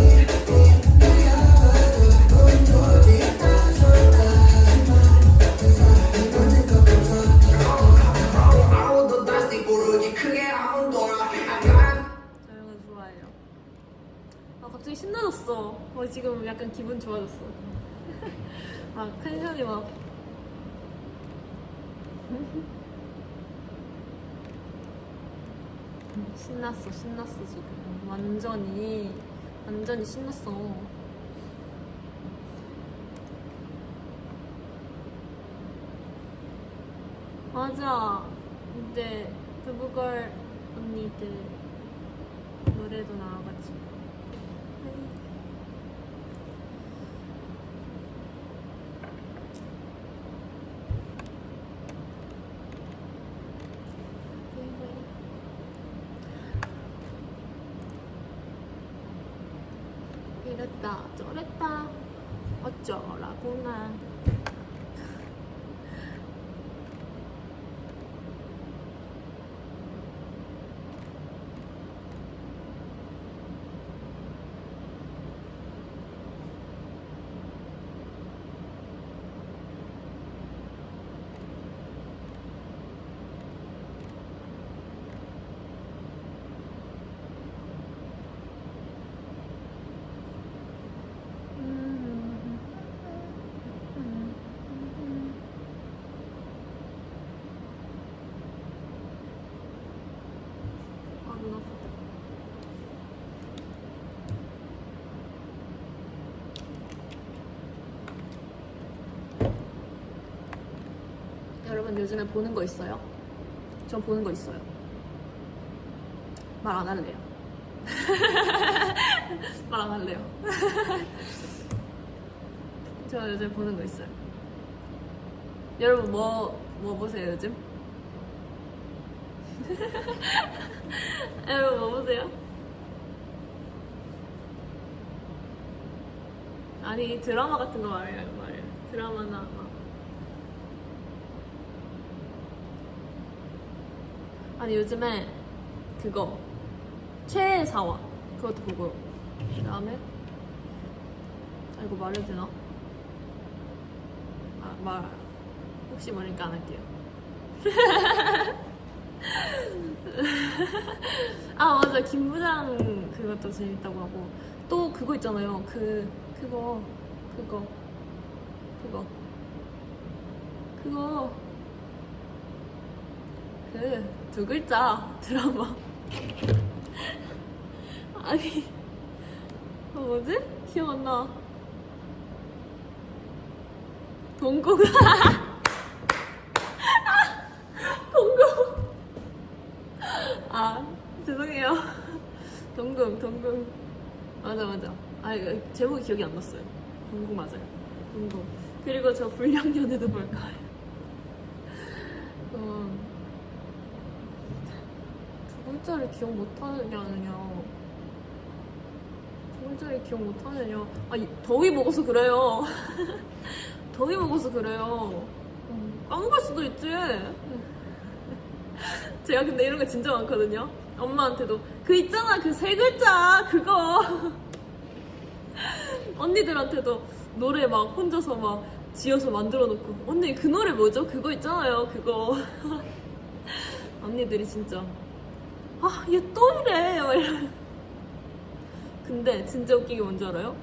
내가 봐도 우린 또 어디에 빠졌다. 하지만 나쁜 사람이 맞는 것 같아. 아무도 다시 부르기 크게 한번 돌아. 저 이거 좋아해요. 아 갑자기 신나졌어. 지금 약간 기분 좋아졌어. 막 텐션이 막. 신났어 지금. 완전히 신났어. 맞아. 이제 두부걸 언니들 노래도 나와가지고. 이랬다 저랬다 어쩌라구나. 아, 눈 아파. 여러분 요즘에 보는 거 있어요? 전 보는 거 있어요. 말 안 할래요. 말 안 할래요. 저 요즘 보는 거 있어요. 여러분 뭐 보세요 요즘? 여러분 뭐 보세요? 아니 드라마 같은 거 말해요. 드라마나 막. 아니 요즘에 그거 최애 사원 그것도 보고 그 다음에 이거 말해도 되나? 말 혹시 모르니까 안 할게요. 아 맞아 김부장 그것도 재밌다고 하고 또 그거 있잖아요. 그거 그 두 글자 드라마. 아니 뭐지? 기억 안 나. 동국. 동국. 아 죄송해요. 동국. 맞아. 아 이거 제목이 기억이 안 났어요. 동국 맞아요. 동국. 그리고 저 불량연애도 볼까요? 두 글자를 기억 못하느냐. 두 글자를 기억 못하느냐. 아 더위 먹어서 그래요. 더위 먹어서 그래요. 까먹을 수도 있지. 제가 근데 이런 거 진짜 많거든요. 엄마한테도 그 있잖아 그 세 글자 그거 언니들한테도 노래 막 혼자서 막 지어서 만들어 놓고 언니 그 노래 뭐죠? 그거 있잖아요 그거 언니들이 진짜 아 얘 또 이래 막 이러. 근데 진짜 웃긴 게 뭔지 알아요?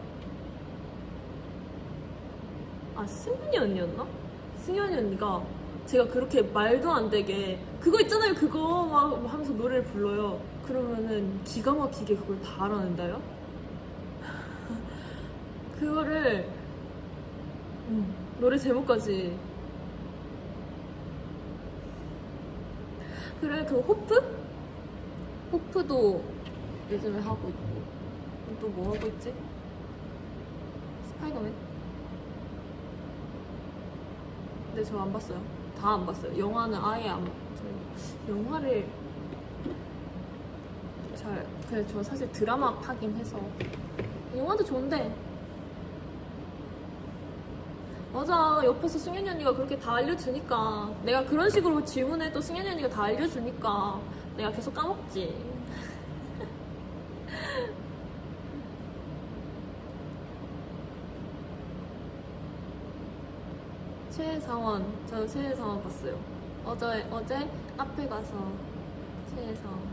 아 승윤이 언니였나? 승윤이 언니가 제가 그렇게 말도 안 되게 그거 있잖아요 그거 막 하면서 노래를 불러요. 그러면은 기가 막히게 그걸 다 알아낸다요? 그거를 노래 제목까지. 그래 그 호프도 요즘에 하고 있고 또 뭐 하고 있지? 스파이더맨? 근데 저 안 봤어요. 다 안 봤어요. 영화는 아예 안 봤어요. 영화를 잘 그래 저 사실 드라마 파긴 해서 영화도 좋은데 맞아 옆에서 승현이 언니가 그렇게 다 알려주니까 내가 그런 식으로 질문해도 승현이 언니가 다 알려주니까 내가 계속 까먹지. 최혜사원 저 최혜사원 봤어요. 어제 카페 가서 최혜사원 보고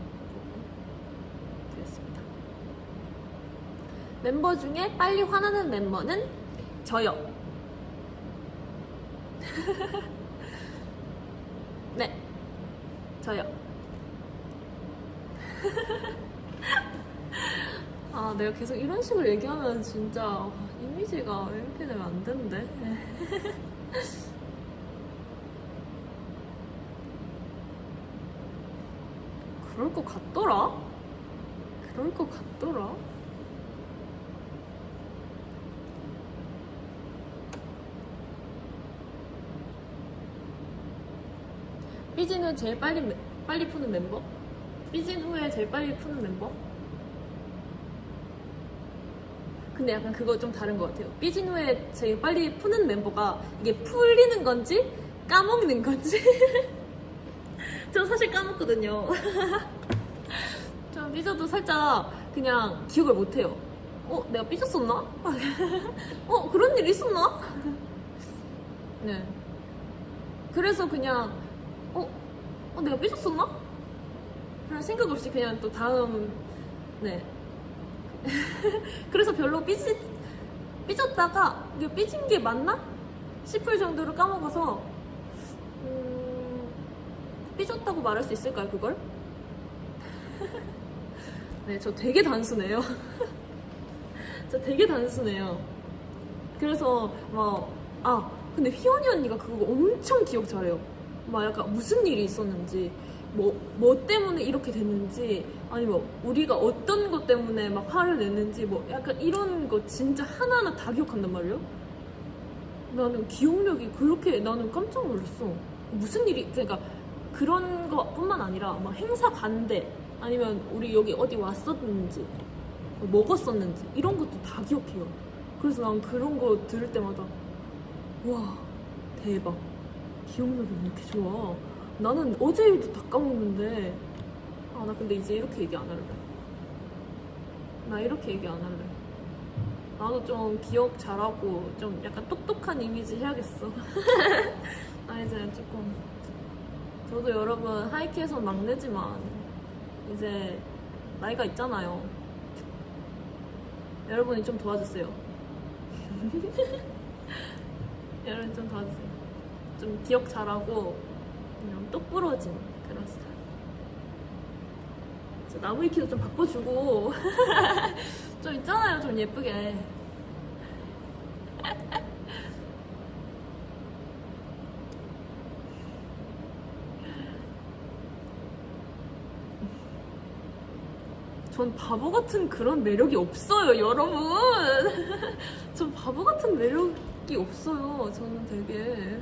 그랬습니다. 멤버 중에 빨리 화나는 멤버는 저요. 네, 저요. 아, 내가 계속 이런 식으로 얘기하면 진짜 이미지가 이렇게 되면 안 되는데. 그럴 것 같더라? 그럴 것 같더라? 삐진 후 제일 빨리 푸는 멤버? 삐진 후에 제일 빨리 푸는 멤버? 근데 약간 그거 좀 다른 것 같아요. 삐진 후에 제일 빨리 푸는 멤버가 이게 풀리는 건지 까먹는 건지. 저 사실 까먹거든요. 저 삐져도 살짝 그냥 기억을 못해요. 내가 삐졌었나? 그런 일 있었나? 네. 그래서 그냥 내가 삐졌었나? 그냥 생각 없이 그냥 또 다음 네. 그래서 별로 삐졌다가 이게 삐진 게 맞나? 싶을 정도로 까먹어서 삐졌다고 말할 수 있을까요 그걸? 네, 저 되게 단순해요. 저 되게 단순해요. 그래서 근데 휘연이 언니가 그거 엄청 기억 잘해요. 막 약간 무슨 일이 있었는지 뭐 때문에 이렇게 됐는지 아니면 우리가 어떤 것 때문에 막 화를 냈는지 뭐 약간 이런 거 진짜 하나하나 다 기억한단 말이에요. 나는 기억력이 그렇게 나는 깜짝 놀랐어. 무슨 일이 그러니까 그런 거뿐만 아니라 막 행사 반대 아니면 우리 여기 어디 왔었는지 뭐 먹었었는지 이런 것도 다 기억해요. 그래서 난 그런 거 들을 때마다 와 대박 기억력이 왜 이렇게 좋아. 나는 어제 일도 다 까먹는데 나 근데 이제 이렇게 얘기 안 할래. 나 이렇게 얘기 안 할래. 나도 좀 기억 잘하고 좀 약간 똑똑한 이미지 해야겠어. 나 이제 조금 저도 여러분 하이키에서 막내지만 이제 나이가 있잖아요. 여러분이 좀 도와주세요. 여러분 좀 도와주세요. 좀 기억 잘하고 그냥 똑부러진 그런 스타일. 나무 위키도 좀 바꿔주고 좀 있잖아요 좀 예쁘게. 전 바보 같은 그런 매력이 없어요 여러분. 전 바보 같은 매력이 없어요. 저는 되게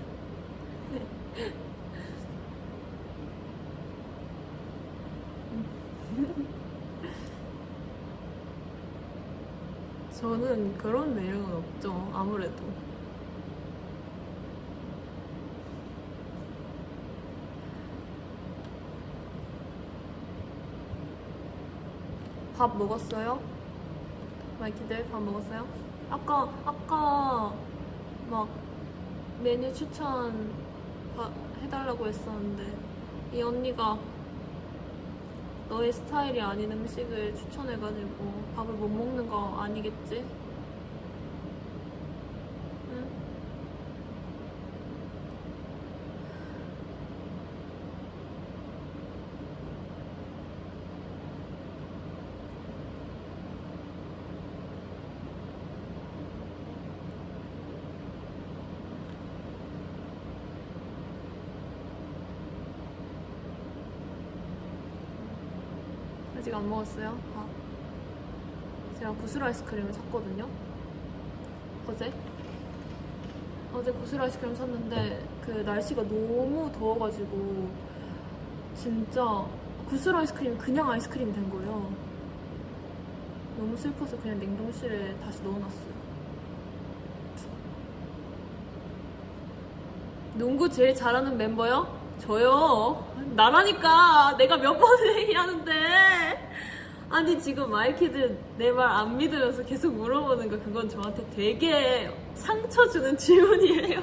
저는 그런 매력은 없죠 아무래도. 밥 먹었어요? 마이키들 밥 먹었어요? 아까 막 메뉴 추천 해달라고 했었는데 이 언니가 너의 스타일이 아닌 음식을 추천해가지고 밥을 못 먹는 거 아니겠지? 응? 아직 안 먹었어요? 밥. 제가 구슬 아이스크림을 샀거든요. 어제 구슬 아이스크림 샀는데 그 날씨가 너무 더워가지고 진짜 구슬 아이스크림이 그냥 아이스크림이 된 거예요. 너무 슬퍼서 그냥 냉동실에 다시 넣어놨어요. 농구 제일 잘하는 멤버요? 저요. 나라니까 내가 몇 번을 얘기하는데. 아니 지금 마이키들 내 말 안 믿으면서 계속 물어보는 거 그건 저한테 되게 상처 주는 질문이에요.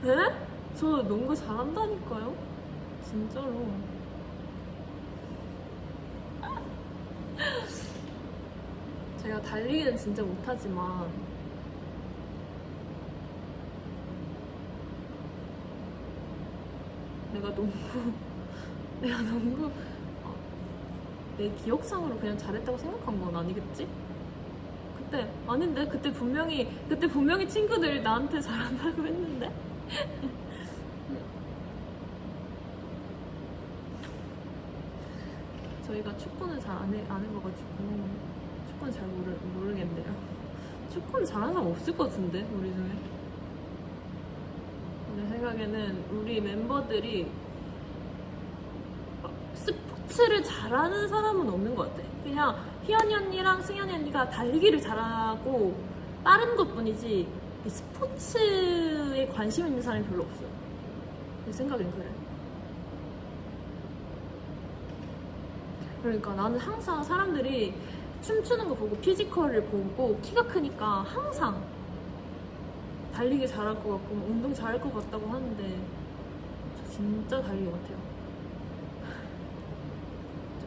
네? 저 농구 잘한다니까요. 진짜로. 제가 달리기는 진짜 못하지만 내가 농구 내 기억상으로 그냥 잘했다고 생각한 건 아니겠지? 그때 분명히 친구들이 나한테 잘한다고 했는데. 저희가 축구는 잘 안 해봐가지고 축구는 잘 모르겠네요. 축구는 잘하는 사람 없을 것 같은데 우리 중에. 제 생각에는 우리 멤버들이 스포츠를 잘하는 사람은 없는 것 같아. 그냥 희연이 언니랑 승현이 언니가 달리기를 잘하고 빠른 것 뿐이지 스포츠에 관심 있는 사람이 별로 없어요. 제 생각엔 그래. 그러니까 나는 항상 사람들이 춤추는 거 보고 피지컬을 보고 키가 크니까 항상 달리기 잘할 것 같고 운동 잘할 것 같다고 하는데 저 진짜 달리기 못해요.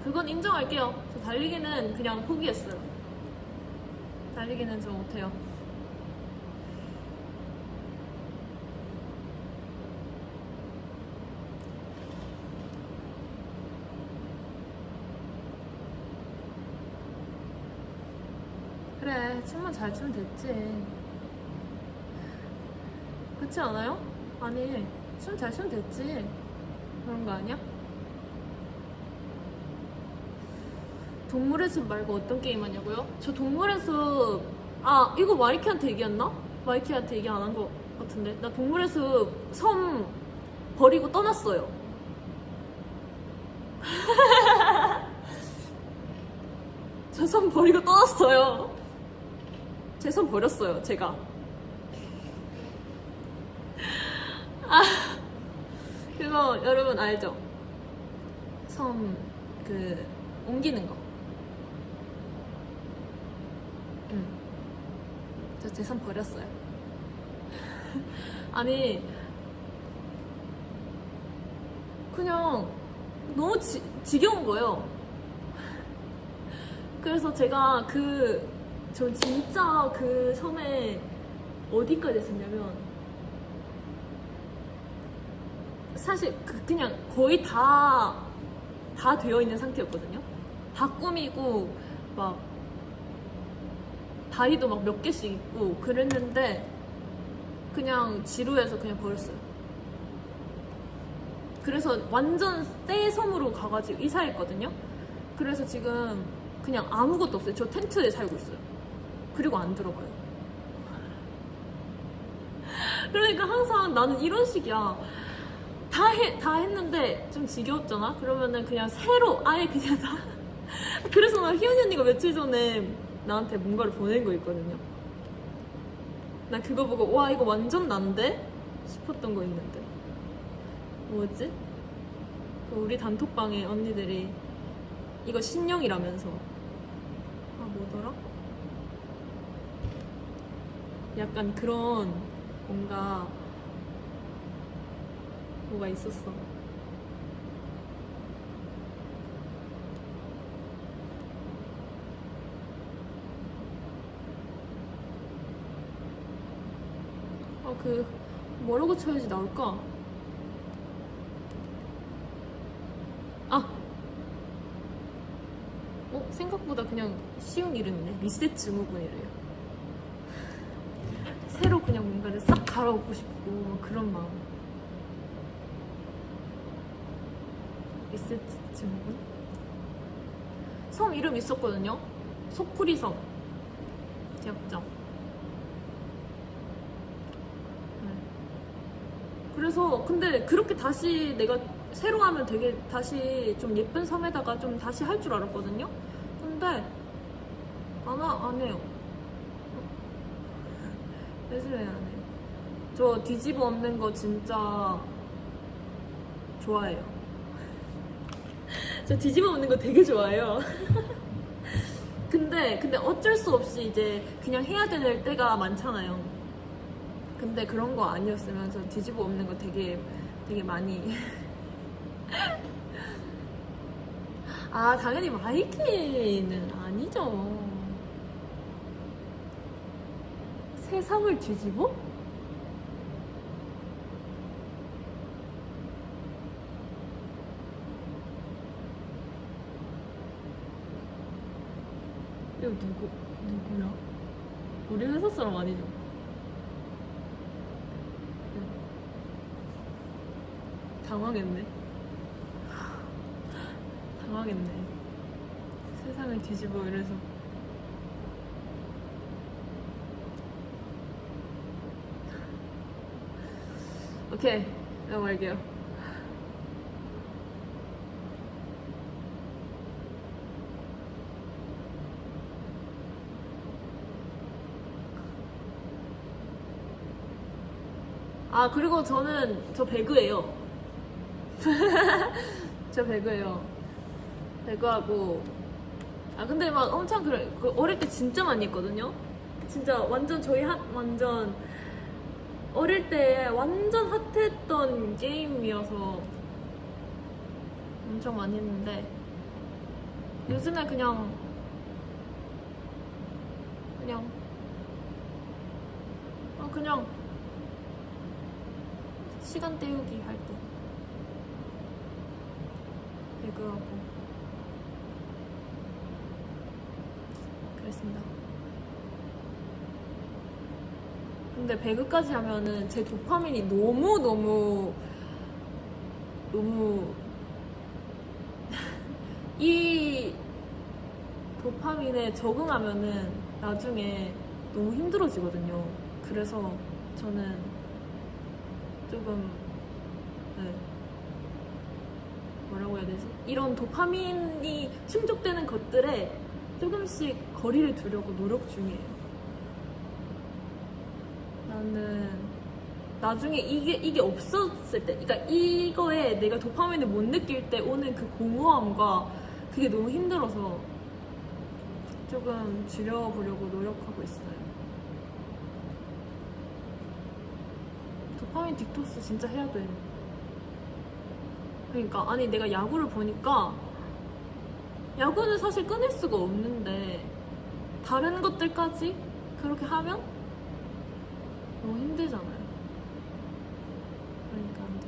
그건 인정할게요. 저 달리기는 그냥 포기했어요. 달리기는 저 못해요. 그래, 춤만 잘 추면 됐지. 그렇지 않아요? 아니, 춤 잘 추면 됐지. 그런 거 아니야? 동물의 숲 말고 어떤 게임 하냐고요? 저 동물의 숲, 이거 마이키한테 얘기했나? 마이키한테 얘기 안 한 거 같은데. 나 동물의 숲 섬 버리고 떠났어요. 저 섬 버리고 떠났어요. 제 섬 버렸어요, 제가. 그거 여러분 알죠? 섬 옮기는 거. 저 제 섬 버렸어요. 아니 그냥 너무 지겨운 거예요. 그래서 제가 저 진짜 그 섬에 어디까지 했었냐면 사실 그냥 거의 다 되어 있는 상태였거든요. 다 꾸미고 막 다리도 막 몇 개씩 있고 그랬는데 그냥 지루해서 그냥 버렸어요. 그래서 완전 새 섬으로 가가지고 이사했거든요. 그래서 지금 그냥 아무것도 없어요. 저 텐트에 살고 있어요. 그리고 안 들어가요. 그러니까 항상 나는 이런 식이야. 다 했는데 좀 지겨웠잖아? 그러면은 그냥 새로 아예 그냥 다. 그래서 나 희연이 언니가 며칠 전에 나한테 뭔가를 보낸 거 있거든요. 나 그거 보고 와 이거 완전 난데? 싶었던 거 있는데 뭐지? 우리 단톡방에 언니들이 이거 신령이라면서. 아, 뭐더라? 약간 그런 뭔가 뭐가 있었어. 그 뭐라고 쳐야지 나올까? 아! 생각보다 그냥 쉬운 이름이네. 리셋 증후군이래요. 새로 그냥 뭔가를 싹 갈아엎고 싶고 그런 마음. 리셋 증후군? 섬 이름 있었거든요. 속풀이섬. 기억죠? 그래서 근데 그렇게 다시 내가 새로 하면 되게 다시 좀 예쁜 섬에다가 좀 다시 할 줄 알았거든요. 근데 안 해요. 요즘에 안 해요. 저 뒤집어 엎는 거 진짜 좋아해요. 저 뒤집어 엎는 거 되게 좋아해요. 근데 어쩔 수 없이 이제 그냥 해야 될 때가 많잖아요. 근데 그런 거 아니었으면 저 뒤집어 엎는 거 되게 많이. 아, 당연히 마이키는 아니죠. 세상을 뒤집어? 이거 누구야? 우리 회사 사람 아니죠? 당황했네. 세상을 뒤집어 이래서. 오케이, 넘어갈게요. 아, 그리고 저 배그예요. 저 배그예요. 배그하고. 아, 근데 막 엄청 그 어릴 때 진짜 많이 했거든요. 진짜 완전 완전 어릴 때 완전 핫했던 게임이어서 엄청 많이 했는데 요즘에 그냥 시간 때우기 할 때 배그하고 그랬습니다. 근데 배그까지 하면은 제 도파민이 너무 이 도파민에 적응하면은 나중에 너무 힘들어지거든요. 그래서 저는 조금 뭐라고 해야 되지? 이런 도파민이 충족되는 것들에 조금씩 거리를 두려고 노력 중이에요. 나는 나중에 이게 없었을 때, 그러니까 이거에 내가 도파민을 못 느낄 때 오는 그 공허함과 그게 너무 힘들어서 조금 줄여보려고 노력하고 있어요. 도파민 딕토스 진짜 해야 돼. 그러니까 아니 내가 야구를 보니까 야구는 사실 끊을 수가 없는데 다른 것들까지 그렇게 하면 너무 힘들잖아요. 그러니까 안 돼.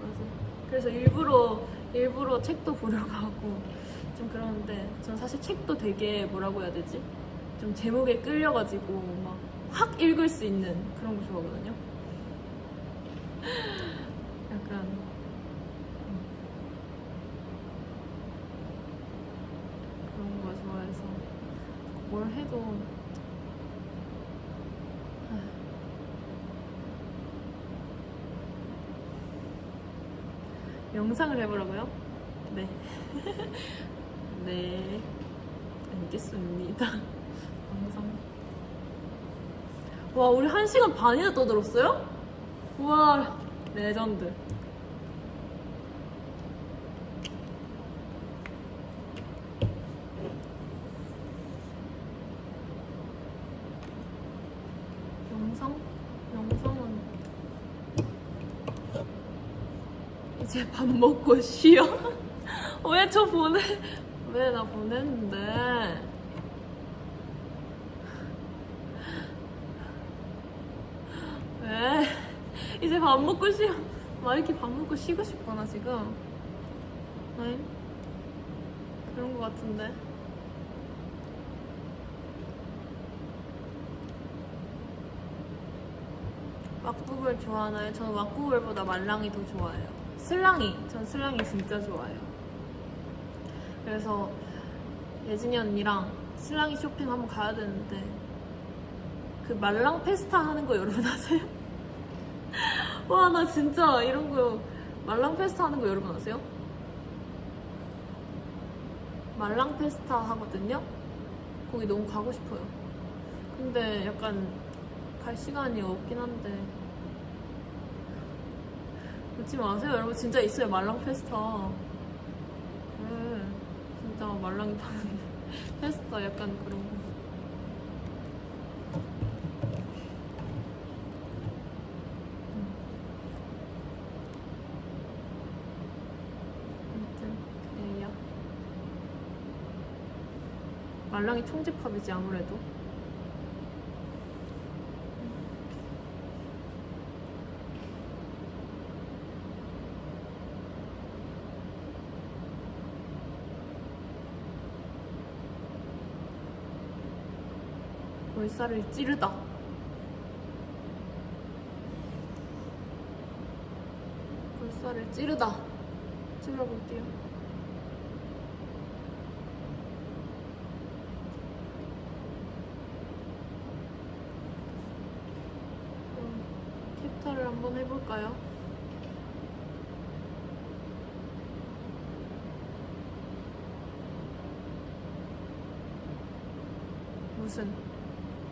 맞아. 그래서 일부러 책도 보려고 하고 좀 그러는데 전 사실 책도 되게 뭐라고 해야 되지? 좀 제목에 끌려가지고 막 확 읽을 수 있는 그런 거 좋아하거든요. 약간 그런 거 좋아해서 뭘 해도 영상을 해보라고요? 네. 네. 알겠습니다. 영상. 와, 우리 1시간 반이나 떠들었어요? 우와, 레전드. 이제 밥 먹고 쉬어? 왜 왜 나 보냈는데? 왜? 이제 밥 먹고 쉬어. 마이키 밥 먹고 쉬고 싶구나, 지금. 응? 그런 거 같은데. 왁구볼 좋아하나요? 저는 왁구볼보다 말랑이 더 좋아해요. 전 슬랑이 진짜 좋아해요. 그래서 예진이 언니랑 슬랑이 쇼핑 한번 가야 되는데 그 말랑 페스타 하는 거 여러분 아세요? 와, 나 진짜 이런 거 말랑 페스타 하는 거 여러분 아세요? 말랑 페스타 하거든요? 거기 너무 가고 싶어요. 근데 약간 갈 시간이 없긴 한데 웃지 마세요 여러분. 진짜 있어요 말랑 페스타. 진짜 말랑이 파는데 페스타 약간 그런 거. 아무튼 그래요. 말랑이 총집합이지 아무래도. 볼살을 찌르다. 볼살을 찌르다. 찔러볼게요. 캡터를 한번 해볼까요?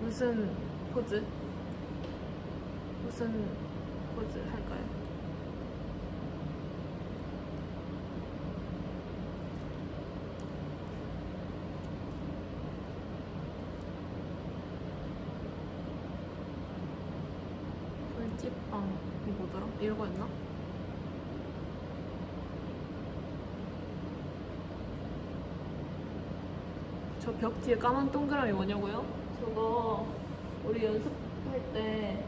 무슨 포즈? 무슨 포즈 할까요? 벌집빵이 뭐더라? 이거였나? 저 벽 뒤에 까만 동그라미 뭐냐고요? 저거 우리 연습할 때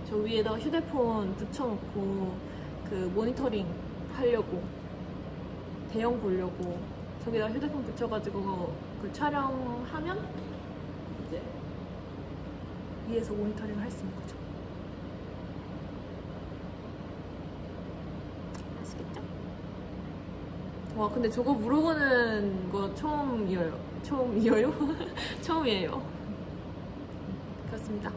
저 위에다가 휴대폰 붙여놓고 그 모니터링 하려고 대형 보려고 저기다가 휴대폰 붙여가지고 그 촬영하면 이제 위에서 모니터링을 할 수 있는 거죠. 아시겠죠? 와 근데 저거 물어보는 거 처음이에요. 처음이에요. 그렇습니다.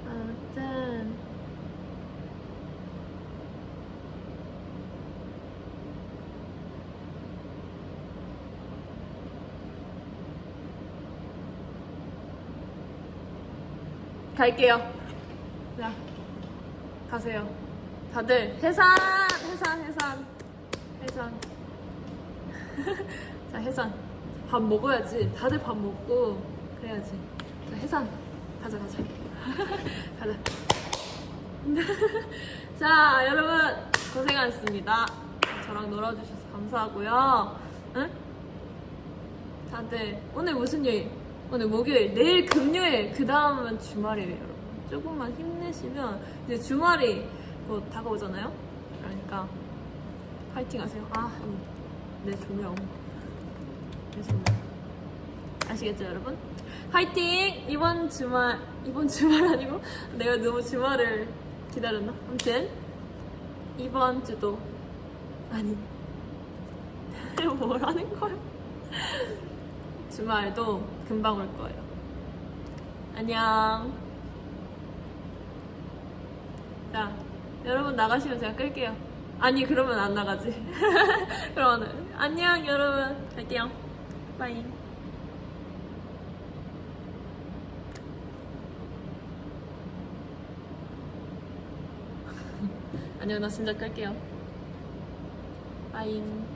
아무튼 갈게요. 자, 가세요. 다들 해산. 자, 해산. 밥 먹어야지. 다들 밥 먹고 그래야지. 자, 해산. 가자. 가자. 자, 여러분 고생하셨습니다. 저랑 놀아주셔서 감사하고요. 응? 다들 오늘 무슨 요일? 오늘 목요일, 내일 금요일, 그 다음은 주말이에요, 여러분. 조금만 힘내시면 이제 주말이 곧 다가오잖아요. 그러니까 파이팅 하세요. 내 조명. 아시겠죠, 여러분? 파이팅! 이번 주말 아니고 내가 너무 주말을 기다렸나? 아무튼 이번 주도 아니 뭘 하는 거야? 주말도 금방 올 거예요. 안녕. 자, 여러분 나가시면 제가 끌게요. 아니, 그러면 안 나가지. 그러면은 안녕, 여러분. 갈게요. 빠이. 안녕, 나 진짜 끌게요. 빠잉.